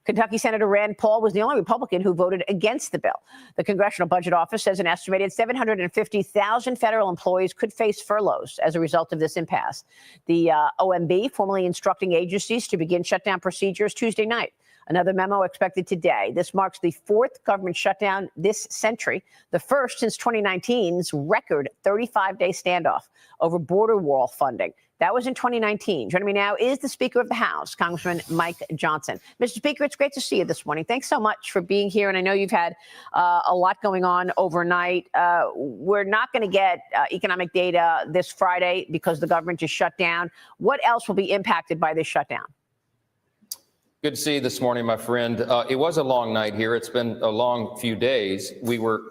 Kentucky Senator Rand Paul was the only Republican who voted against the bill. The Congressional Budget Office says an estimated 750,000 federal employees could face furloughs as a result of this impasse. The OMB formally instructing agencies to begin shutdown procedures Tuesday night. Another memo expected today. This marks the 4th government shutdown this century, the first since 2019's record 35-day standoff over border wall funding. That was in 2019. Joining me now is the Speaker of the House, Congressman Mike Johnson. Mr. Speaker, it's great to see you this morning. Thanks so much for being here. And I know you've had a lot going on overnight. We're not going to get economic data this Friday because the government just shut down. What else will be impacted by this shutdown? Good to see you this morning, my friend. It was a long night here. It's been a long few days. We were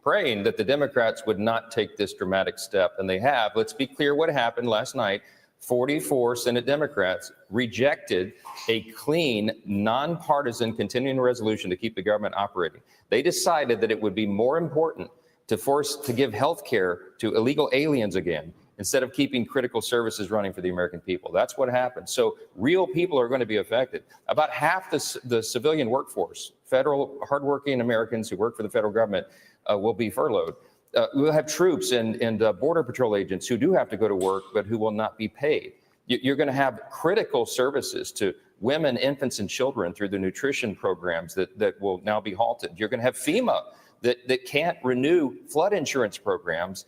praying that the Democrats would not take this dramatic step, and they have. Let's be clear what happened last night. 44 Senate Democrats rejected a clean, nonpartisan continuing resolution to keep the government operating. They decided that it would be more important to give health care to illegal aliens again, instead of keeping critical services running for the American people. That's what happened. So real people are going to be affected. About half the civilian workforce, federal hardworking Americans who work for the federal government, will be furloughed. We'll have troops and Border Patrol agents who do have to go to work, but who will not be paid. You're going to have critical services to women, infants, and children through the nutrition programs that will now be halted. You're going to have FEMA that can't renew flood insurance programs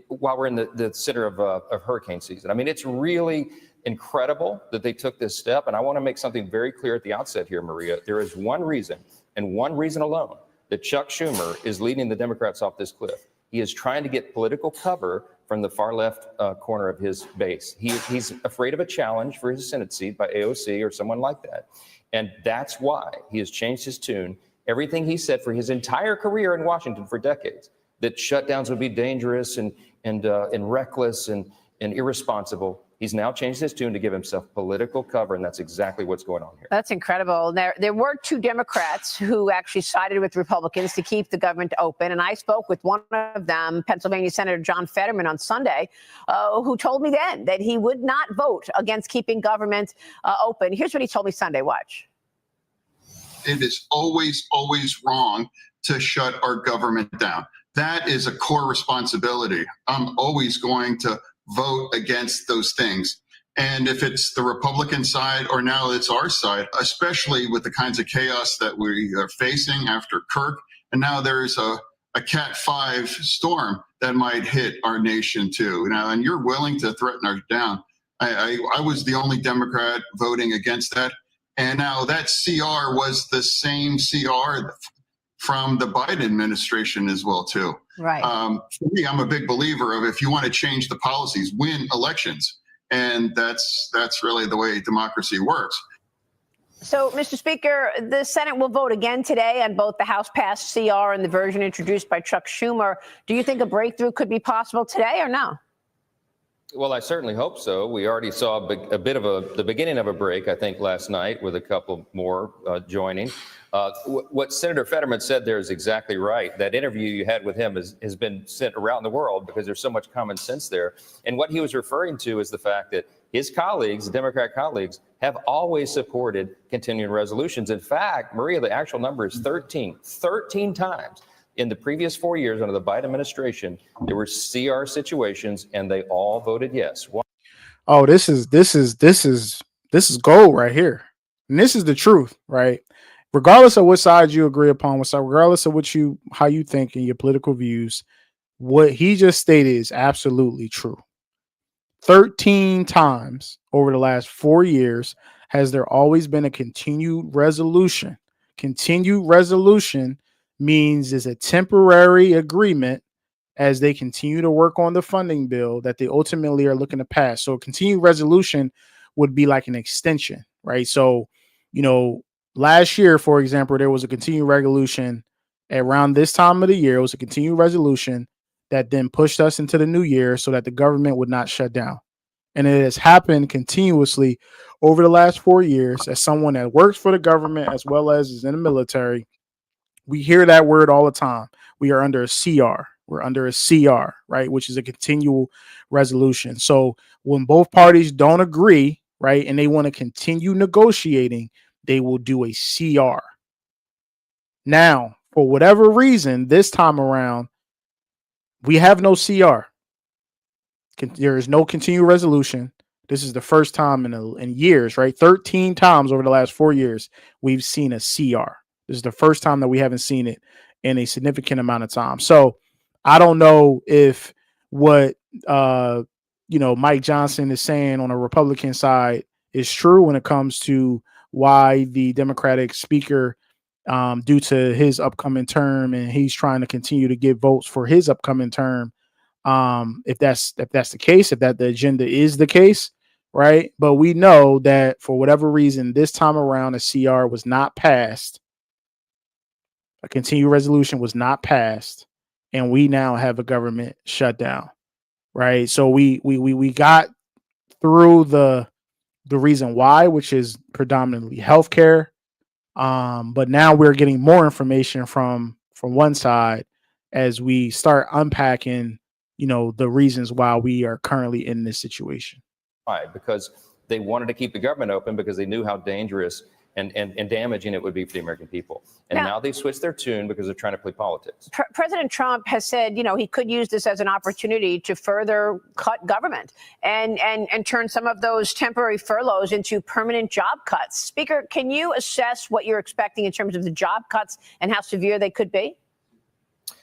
while we're in the center of hurricane season. I mean, it's really incredible that they took this step. And I want to make something very clear at the outset here, Maria. There is one reason, and one reason alone, that Chuck Schumer is leading the Democrats off this cliff. He is trying to get political cover from the far left corner of his base. He's afraid of a challenge for his Senate seat by AOC or someone like that. And that's why he has changed his tune. Everything he said for his entire career in Washington for decades, that shutdowns would be dangerous and reckless and irresponsible. He's now changed his tune to give himself political cover, and that's exactly what's going on here. That's incredible. There were 2 Democrats who actually sided with Republicans to keep the government open. And I spoke with one of them, Pennsylvania Senator John Fetterman, on Sunday, who told me then that he would not vote against keeping government open. Here's what he told me Sunday. Watch. It is always, always wrong to shut our government down. That is a core responsibility. I'm always going to vote against those things. And if it's the Republican side or now it's our side, especially with the kinds of chaos that we are facing after Kirk, and now there's a Cat 5 storm that might hit our nation too. Now, and you're willing to threaten us down. I was the only Democrat voting against that. And now that CR was the same CR from the Biden administration as well too. Right. For me, I'm a big believer of if you want to change the policies, win elections. And that's really the way democracy works. So, Mr. Speaker, the Senate will vote again today on both the House-passed CR and the version introduced by Chuck Schumer. Do you think a breakthrough could be possible today or no? Well, I certainly hope so. We already saw a bit of the beginning of a break, I think, last night with a couple more joining. What Senator Fetterman said there is exactly right. That interview you had with him has been sent around the world because there's so much common sense there. And what he was referring to is the fact that his colleagues, Democrat colleagues, have always supported continuing resolutions. In fact, Maria, the actual number is 13 times. In the previous 4 years under the Biden administration, there were CR situations, and they all voted yes. Oh, this is gold right here, and this is the truth, right? Regardless of what side you agree upon, regardless of how you think and your political views, what he just stated is absolutely true. 13 times over the last 4 years has there always been a continued resolution. Continued resolution means it's a temporary agreement as they continue to work on the funding bill that they ultimately are looking to pass. So a continued resolution would be like an extension, right? So, last year, for example, there was a continued resolution around this time of the year. It was a continued resolution that then pushed us into the new year so that the government would not shut down. And it has happened continuously over the last 4 years. As someone that works for the government as well as is in the military, we hear that word all the time. We are under a CR. We're under a CR, right? Which is a continual resolution. So when both parties don't agree, right, and they want to continue negotiating, they will do a CR. Now, for whatever reason, this time around, we have no CR. There is no continued resolution. This is the first time in years, right? 13 times over the last 4 years, we've seen a CR. This is the first time that we haven't seen it in a significant amount of time. So I don't know if what Mike Johnson is saying on the Republican side is true when it comes to why the Democratic speaker, due to his upcoming term, and he's trying to continue to get votes for his upcoming term. If that's the case, if that the agenda is the case, right? But we know that for whatever reason, this time around, a CR was not passed. A continued resolution was not passed, and we now have a government shutdown, right? So we got through the reason why, which is predominantly healthcare, but now we're getting more information from one side as we start unpacking, the reasons why we are currently in this situation. Why? Because they wanted to keep the government open because they knew how dangerous and damaging it would be for the American people. And now they've switched their tune because they're trying to play politics. President Trump has said, he could use this as an opportunity to further cut government and turn some of those temporary furloughs into permanent job cuts. Speaker, can you assess what you're expecting in terms of the job cuts and how severe they could be?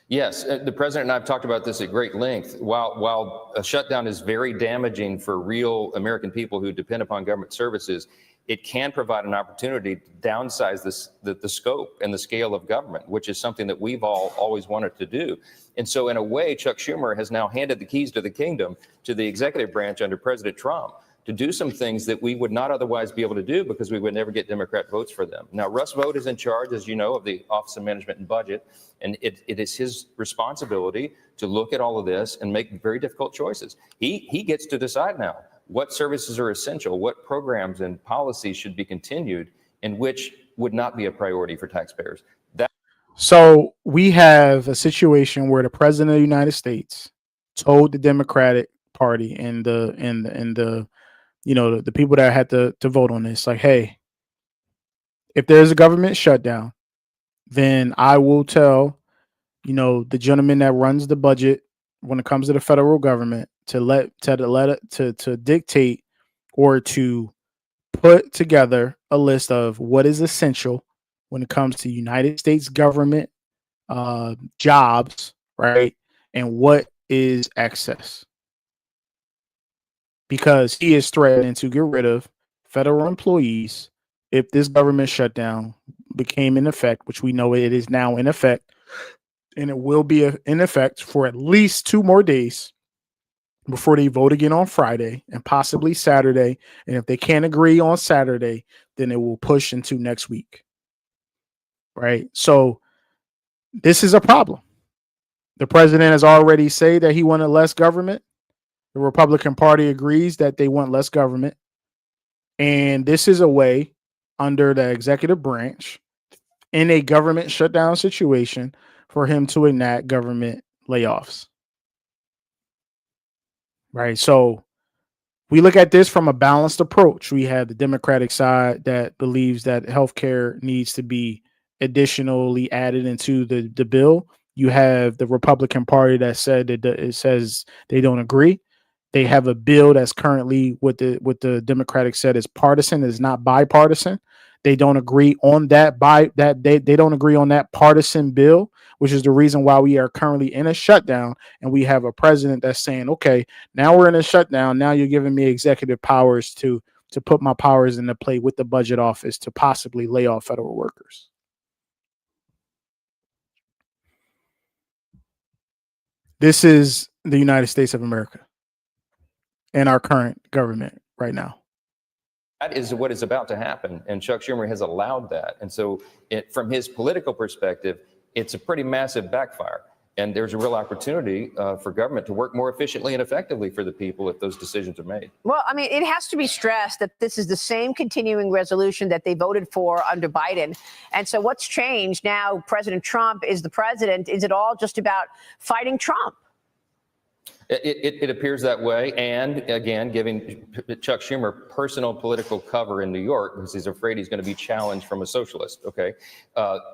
Yes, the president and I have talked about this at great length. While a shutdown is very damaging for real American people who depend upon government services, it can provide an opportunity to downsize the scope and the scale of government, which is something that we've always wanted to do. And so in a way, Chuck Schumer has now handed the keys to the kingdom to the executive branch under President Trump to do some things that we would not otherwise be able to do because we would never get Democrat votes for them. Now, Russ Vought is in charge, as you know, of the Office of Management and Budget, and it is his responsibility to look at all of this and make very difficult choices. He gets to decide now what services are essential, what programs and policies should be continued, and which would not be a priority for taxpayers. So we have a situation where the president of the United States told the Democratic Party and the the people that had to vote on this, like, hey, if there's a government shutdown, then I will tell the gentleman that runs the budget when it comes to the federal government to dictate or to put together a list of what is essential when it comes to United States government jobs, right? And what is excess. Because he is threatening to get rid of federal employees if this government shutdown became in effect, which we know it is now in effect, and it will be in effect for at least 2 more days before they vote again on Friday and possibly Saturday. And if they can't agree on Saturday, then it will push into next week. Right? So this is a problem. The president has already said that he wanted less government. The Republican Party agrees that they want less government. And this is a way under the executive branch in a government shutdown situation for him to enact government layoffs. Right. So we look at this from a balanced approach. We have the Democratic side that believes that healthcare needs to be additionally added into the bill. You have the Republican Party that said that it says they don't agree. They have a bill that's currently what the Democratic said is partisan, is not bipartisan. They don't agree on that they don't agree on that partisan bill, which is the reason why we are currently in a shutdown. And we have a president that's saying, okay, now we're in a shutdown. Now you're giving me executive powers to put my powers into play with the budget office to possibly lay off federal workers. This is the United States of America and our current government right now. That is what is about to happen, and Chuck Schumer has allowed that. And so from his political perspective, it's a pretty massive backfire. And there's a real opportunity for government to work more efficiently and effectively for the people if those decisions are made. Well, I mean, it has to be stressed that this is the same continuing resolution that they voted for under Biden. And so what's changed now? President Trump is the president. Is it all just about fighting Trump? It appears that way, and again, giving Chuck Schumer personal political cover in New York because he's afraid he's going to be challenged from a socialist. Okay,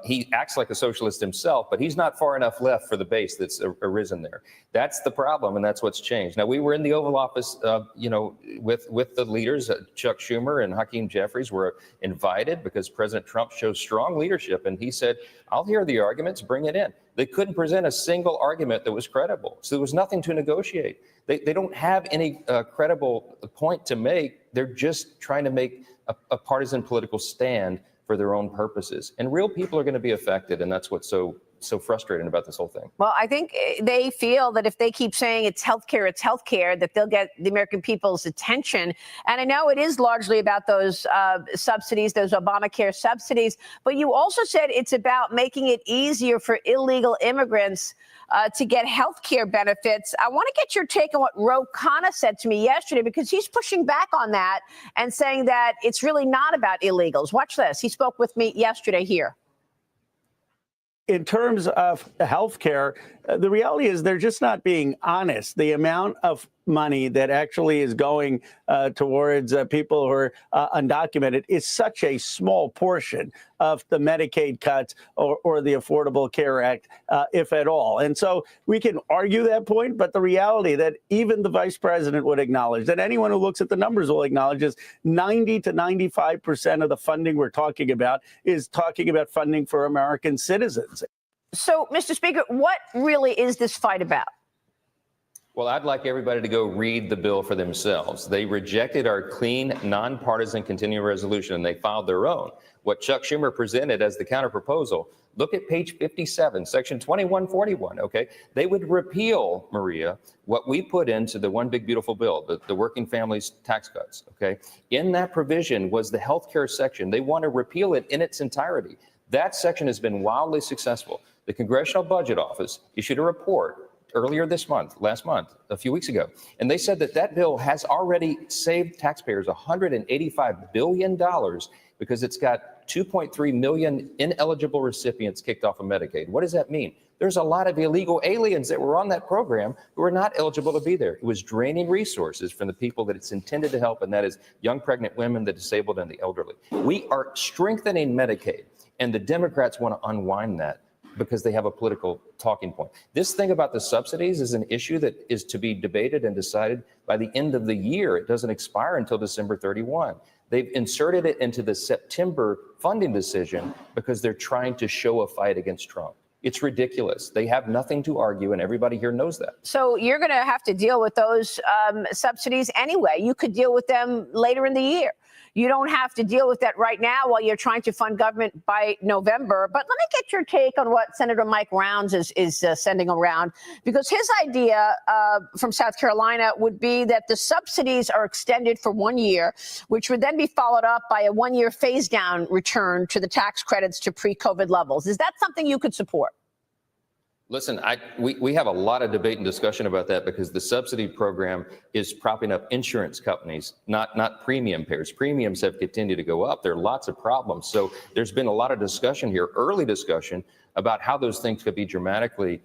he acts like a socialist himself, but he's not far enough left for the base that's arisen there. That's the problem, and that's what's changed. Now, we were in the Oval Office, with the leaders. Chuck Schumer and Hakeem Jeffries were invited because President Trump shows strong leadership, and he said, "I'll hear the arguments, bring it in." They couldn't present a single argument that was credible. So there was nothing to negotiate. They don't have any credible point to make. They're just trying to make a partisan political stand for their own purposes. And real people are going to be affected. And that's what's so frustrating about this whole thing. Well, I think they feel that if they keep saying it's healthcare, that they'll get the American people's attention. And I know it is largely about those subsidies, those Obamacare subsidies. But you also said it's about making it easier for illegal immigrants to get health care benefits. I want to get your take on what Ro Khanna said to me yesterday, because he's pushing back on that and saying that it's really not about illegals. Watch this. He spoke with me yesterday here. In terms of healthcare, the reality is they're just not being honest. The amount of money that actually is going towards people who are undocumented is such a small portion of the Medicaid cuts or the Affordable Care Act, if at all. And so we can argue that point, but the reality that even the vice president would acknowledge, that anyone who looks at the numbers will acknowledge, is 90 to 95% of the funding we're talking about is talking about funding for American citizens. So, Mr. Speaker, what really is this fight about? Well, I'd like everybody to go read the bill for themselves. They rejected our clean, nonpartisan continuing resolution, and they filed their own. What Chuck Schumer presented as the counterproposal, look at page 57, section 2141, okay? They would repeal, Maria, what we put into the One Big Beautiful Bill, the working families tax cuts, okay? In that provision was the healthcare section. They want to repeal it in its entirety. That section has been wildly successful. The Congressional Budget Office issued a report earlier this month, last month, a few weeks ago. And they said that that bill has already saved taxpayers $185 billion because it's got 2.3 million ineligible recipients kicked off of Medicaid. What does that mean? There's a lot of illegal aliens that were on that program who are not eligible to be there. It was draining resources from the people that it's intended to help, and that is young pregnant women, the disabled, and the elderly. We are strengthening Medicaid, and the Democrats want to unwind that because they have a political talking point. This thing about the subsidies is an issue that is to be debated and decided by the end of the year. It doesn't expire until December 31. They've inserted it into the September funding decision because they're trying to show a fight against Trump. It's ridiculous. They have nothing to argue, and everybody here knows that. So you're going to have to deal with those subsidies anyway. You could deal with them later in the year. You don't have to deal with that right now while you're trying to fund government by November. But let me get your take on what Senator Mike Rounds is sending around, because his idea from South Carolina would be that the subsidies are extended for 1 year, which would then be followed up by a 1 year phase down return to the tax credits to pre-COVID levels. Is that something you could support? Listen, we have a lot of debate and discussion about that because the subsidy program is propping up insurance companies, not premium payers. Premiums have continued to go up. There are lots of problems. So there's been a lot of discussion here, early discussion, about how those things could be dramatically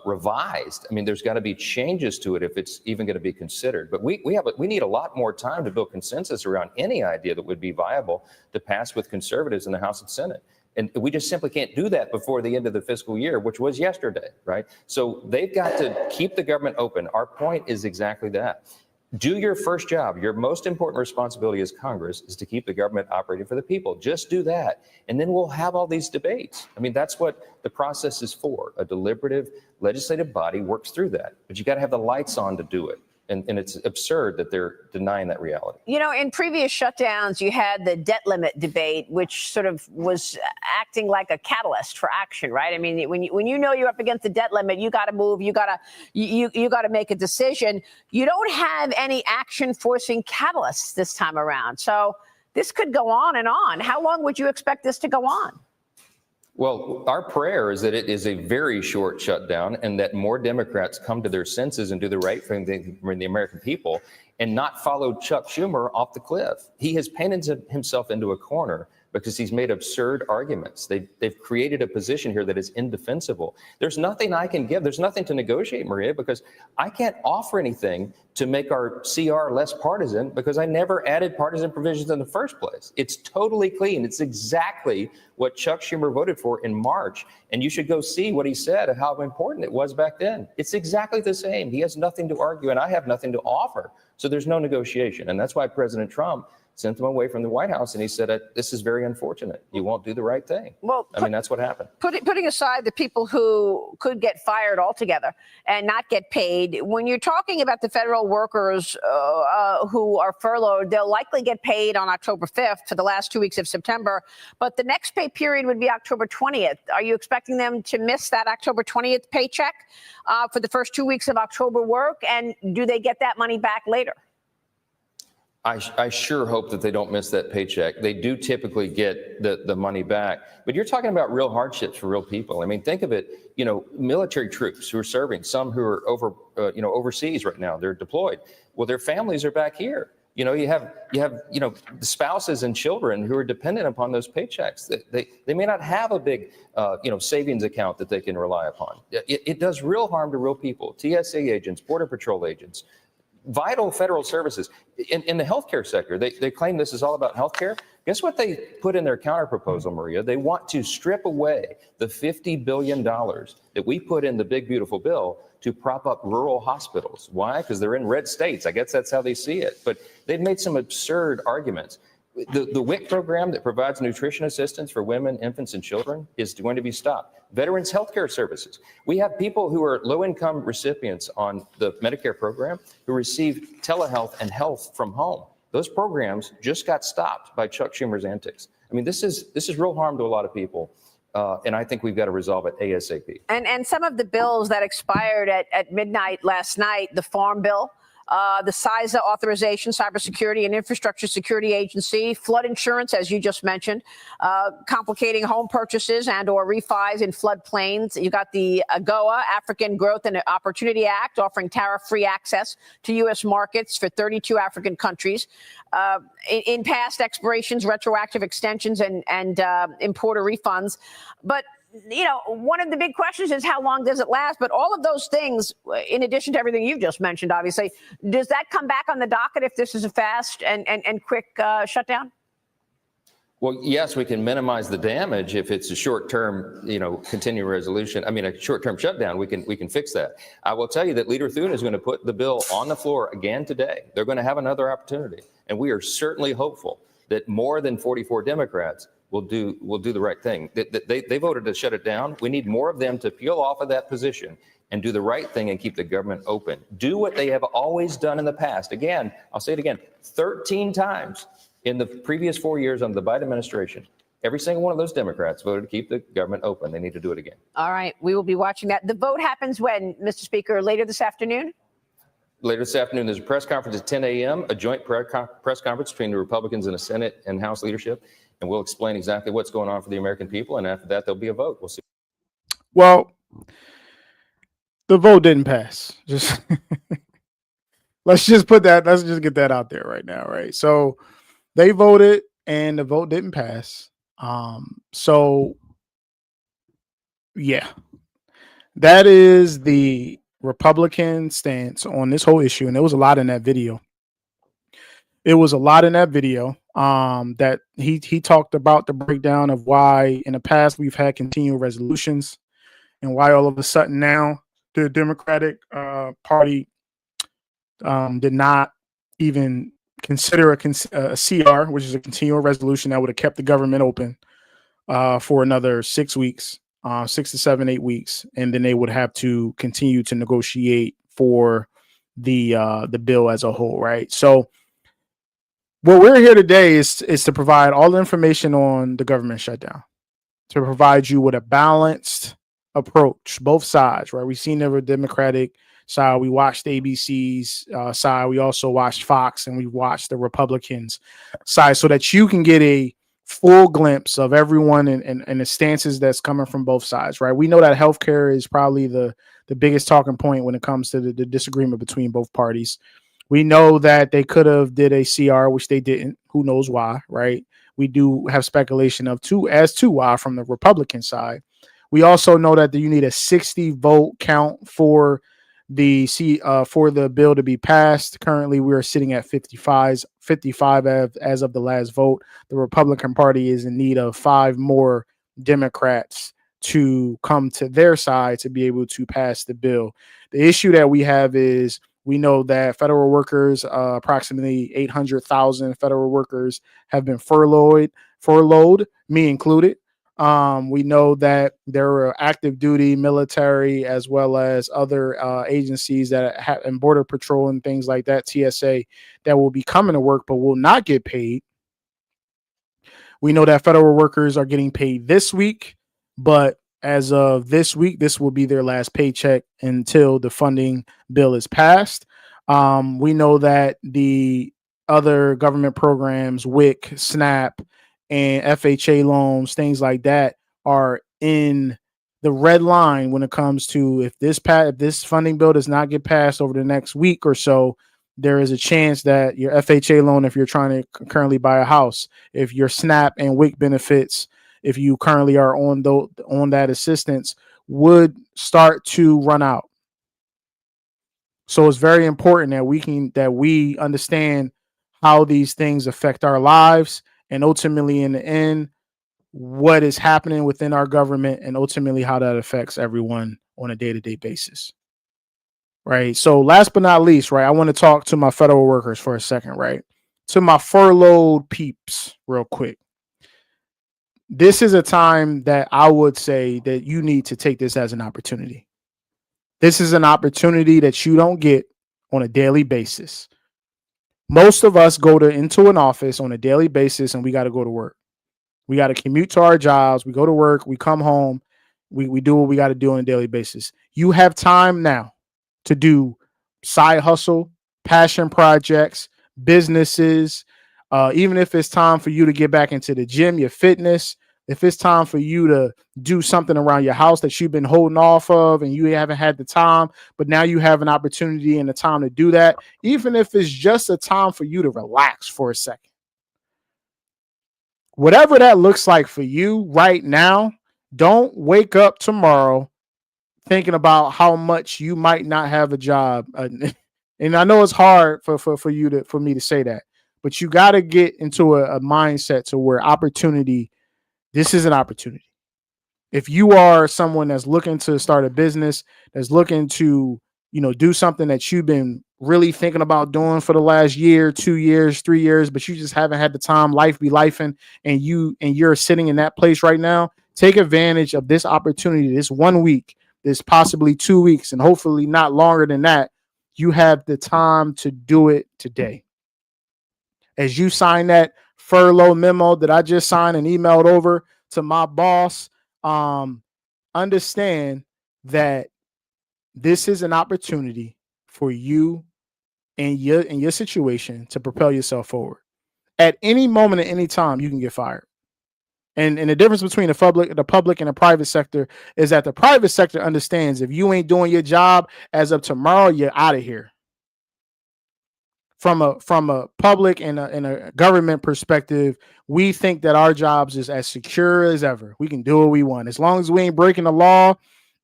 revised. I mean, there's got to be changes to it if it's even going to be considered. But we need a lot more time to build consensus around any idea that would be viable to pass with conservatives in the House and Senate. And we just simply can't do that before the end of the fiscal year, which was yesterday, right? So they've got to keep the government open. Our point is exactly that. Do your first job. Your most important responsibility as Congress is to keep the government operating for the people. Just do that. And then we'll have all these debates. I mean, that's what the process is for. A deliberative legislative body works through that. But you got to have the lights on to do it. And it's absurd that they're denying that reality. You know, in previous shutdowns, you had the debt limit debate, which sort of was acting like a catalyst for action, right? I mean, when you know you're up against the debt limit, you got to move, you got to make a decision. You don't have any action forcing catalysts this time around. So this could go on and on. How long would you expect this to go on? Well, our prayer is that it is a very short shutdown and that more Democrats come to their senses and do the right thing for the American people and not follow Chuck Schumer off the cliff. He has painted himself into a corner because he's made absurd arguments. They've created a position here that is indefensible. There's nothing I can give. There's nothing to negotiate, Maria, because I can't offer anything to make our CR less partisan because I never added partisan provisions in the first place. It's totally clean. It's exactly what Chuck Schumer voted for in March. And you should go see what he said and how important it was back then. It's exactly the same. He has nothing to argue and I have nothing to offer. So there's no negotiation. And that's why President Trump sent them away from the White House. And he said, this is very unfortunate. You won't do the right thing. Well, I mean, that's what happened. Putting aside the people who could get fired altogether and not get paid, when you're talking about the federal workers who are furloughed, they'll likely get paid on October 5th for the last 2 weeks of September. But the next pay period would be October 20th. Are you expecting them to miss that October 20th paycheck for the first 2 weeks of October work? And do they get that money back later? I sure hope that they don't miss that paycheck. They do typically get the money back, but you're talking about real hardships for real people. I mean, think of it, military troops who are serving, some who are overseas right now, they're deployed. Well, their families are back here. You have the spouses and children who are dependent upon those paychecks. They may not have a big, savings account that they can rely upon. It does real harm to real people, TSA agents, Border Patrol agents, vital federal services. In the healthcare sector, they claim this is all about healthcare. Guess what they put in their counterproposal, Maria? They want to strip away the $50 billion that we put in the big, beautiful bill to prop up rural hospitals. Why? Because they're in red states. I guess that's how they see it. But they've made some absurd arguments. The WIC program that provides nutrition assistance for women, infants, and children is going to be stopped. Veterans health care services. We have people who are low-income recipients on the Medicare program who receive telehealth and health from home. Those programs just got stopped by Chuck Schumer's antics. I mean, this is real harm to a lot of people. And I think we've got to resolve it ASAP. And some of the bills that expired at midnight last night, the farm bill, the CISA authorization, Cybersecurity and Infrastructure Security Agency, flood insurance, as you just mentioned, complicating home purchases and or refis in floodplains. You got the AGOA, African Growth and Opportunity Act, offering tariff-free access to U.S. markets for 32 African countries. In past expirations, retroactive extensions, and importer refunds. But one of the big questions is how long does it last? But all of those things, in addition to everything you've just mentioned, obviously, does that come back on the docket if this is a fast and quick shutdown? Well, yes, we can minimize the damage if it's a short-term, continuing resolution. I mean, a short-term shutdown. We can fix that. I will tell you that Leader Thune is going to put the bill on the floor again today. They're going to have another opportunity, and we are certainly hopeful that more than 44 Democrats will do the right thing. They voted to shut it down. We need more of them to peel off of that position and do the right thing and keep the government open. Do what they have always done in the past. Again, I'll say it again, 13 times in the previous 4 years under the Biden administration. Every single one of those Democrats voted to keep the government open. They need to do it again. All right, we will be watching that. The vote happens when, Mr. Speaker, later this afternoon? Later this afternoon, there's a press conference at 10 a.m., a joint press conference between the Republicans and the Senate and House leadership. And we'll explain exactly what's going on for the American people. And after that, there'll be a vote. We'll see. Well, the vote didn't pass. Just let's just get that out there right now, right? So they voted and the vote didn't pass. So yeah, that is the Republican stance on this whole issue. And there was a lot in that video. That he talked about the breakdown of why in the past we've had continual resolutions and why all of a sudden now the Democratic Party did not even consider a CR, which is a continual resolution that would have kept the government open for another 6 weeks, 6 to 7, 8 weeks. And then they would have to continue to negotiate for the bill as a whole. Right. So what we're here today is to provide all the information on the government shutdown, to provide you with a balanced approach, both sides, right? We've seen the Democratic side. We watched ABC's side. We also watched Fox, and we watched the Republicans side so that you can get a full glimpse of everyone and the stances that's coming from both sides, right? We know that healthcare is probably the biggest talking point when it comes to the disagreement between both parties. We know that they could have did a CR, which they didn't. Who knows why, right? We do have speculation of why from the Republican side. We also know that you need a 60 vote count for the bill to be passed. Currently, we are sitting at 55 as of the last vote. The Republican Party is in need of 5 more Democrats to come to their side to be able to pass the bill. The issue that we have is we know that federal workers, approximately 800,000 federal workers have been furloughed, me included. We know that there are active duty military as well as other agencies that have and Border Patrol and things like that, TSA, that will be coming to work but will not get paid. We know that federal workers are getting paid this week, but as of this week, this will be their last paycheck until the funding bill is passed. We know that the other government programs, WIC, SNAP, and FHA loans, things like that, are in the red line when it comes to if this funding bill does not get passed over the next week or so, there is a chance that your FHA loan, if you're trying to currently buy a house, if your SNAP and WIC benefits, if you currently are on that assistance, would start to run out. So it's very important that we understand how these things affect our lives, and ultimately in the end, what is happening within our government, and ultimately how that affects everyone on a day-to-day basis. Right. So last but not least, right, I want to talk to my federal workers for a second, right? To my furloughed peeps real quick. This is a time that I would say that you need to take this as an opportunity. This is an opportunity that you don't get on a daily basis. Most of us go into an office on a daily basis and we got to go to work. We got to commute to our jobs. We go to work. We come home. We do what we got to do on a daily basis. You have time now to do side hustle, passion projects, businesses, even if it's time for you to get back into the gym, your fitness, if it's time for you to do something around your house that you've been holding off of and you haven't had the time, but now you have an opportunity and the time to do that, even if it's just a time for you to relax for a second. Whatever that looks like for you right now, don't wake up tomorrow thinking about how much you might not have a job. And I know it's hard for me to say that, but you got to get into a mindset to where this is an opportunity. If you are someone that's looking to start a business, that's looking to, do something that you've been really thinking about doing for the last year, 2 years, 3 years, but you just haven't had the time, life be lifing, and you're sitting in that place right now, take advantage of this opportunity, this 1 week, this possibly 2 weeks, and hopefully not longer than that. You have the time to do it today. As you sign that furlough memo that I just signed and emailed over to my boss, understand that this is an opportunity for you and your situation to propel yourself forward. At any moment, at any time, you can get fired. And the difference between the public and the private sector is that the private sector understands if you ain't doing your job as of tomorrow, you're out of here. From a public and a government perspective, we think that our jobs is as secure as ever. We can do what we want. As long as we ain't breaking the law,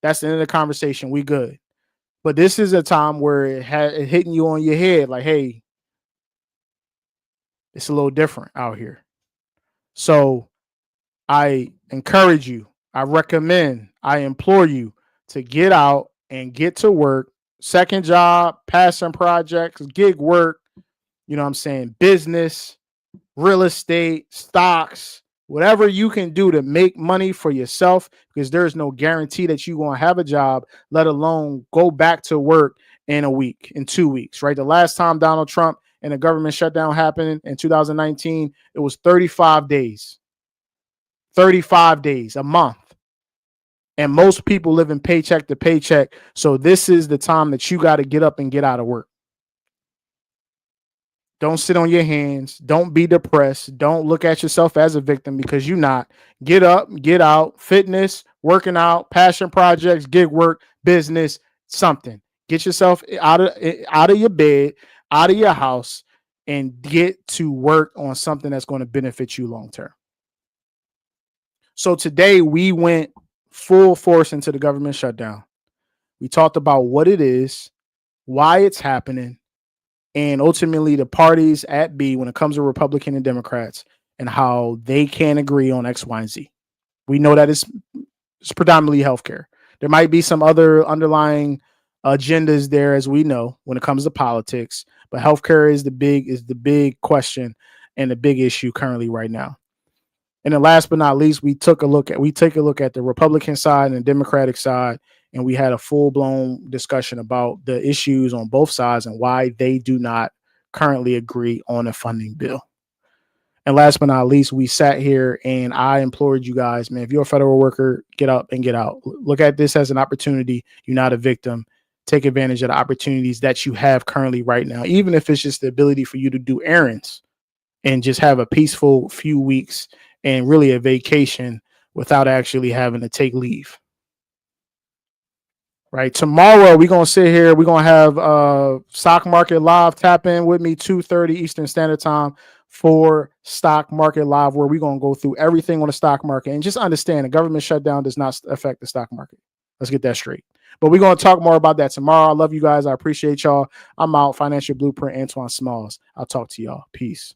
that's the end of the conversation. We good. But this is a time where it hitting you on your head like, hey, it's a little different out here. So I encourage you, I recommend, I implore you to get out and get to work. Second job, passion projects, gig work, you know what I'm saying? Business, real estate, stocks, whatever you can do to make money for yourself, because there's no guarantee that you're going to have a job, let alone go back to work in a week, in 2 weeks, right? The last time Donald Trump and the government shutdown happened in 2019, it was 35 days. 35 days, a month. And most people living paycheck to paycheck. So this is the time that you got to get up and get out of work. Don't sit on your hands. Don't be depressed. Don't look at yourself as a victim, because you're not. Get up, get out, fitness, working out, passion projects, gig work, business, something. Get yourself out of your bed, out of your house, and get to work on something that's going to benefit you long term. So today we went full force into the government shutdown. We talked about what it is, why it's happening, and ultimately the parties at B when it comes to Republican and Democrats and how they can't agree on X, Y, and Z. We know that it's predominantly healthcare. There might be some other underlying agendas there, as we know, when it comes to politics, but healthcare is the big question and the big issue currently right now. And then last but not least, we take a look at the Republican side and the Democratic side, and we had a full-blown discussion about the issues on both sides and why they do not currently agree on a funding bill. And last but not least, we sat here and I implored you guys, man, if you're a federal worker, get up and get out. Look at this as an opportunity. You're not a victim. Take advantage of the opportunities that you have currently right now, even if it's just the ability for you to do errands and just have a peaceful few weeks and really a vacation without actually having to take leave. Right. Tomorrow, we're going to sit here. We're going to have Stock Market Live. Tap in with me 2:30 Eastern Standard Time for Stock Market Live, where we're going to go through everything on the stock market and just understand the government shutdown does not affect the stock market. Let's get that straight. But we're going to talk more about that tomorrow. I love you guys. I appreciate y'all. I'm out. Financial Blueprint, Antoine Smalls. I'll talk to y'all. Peace.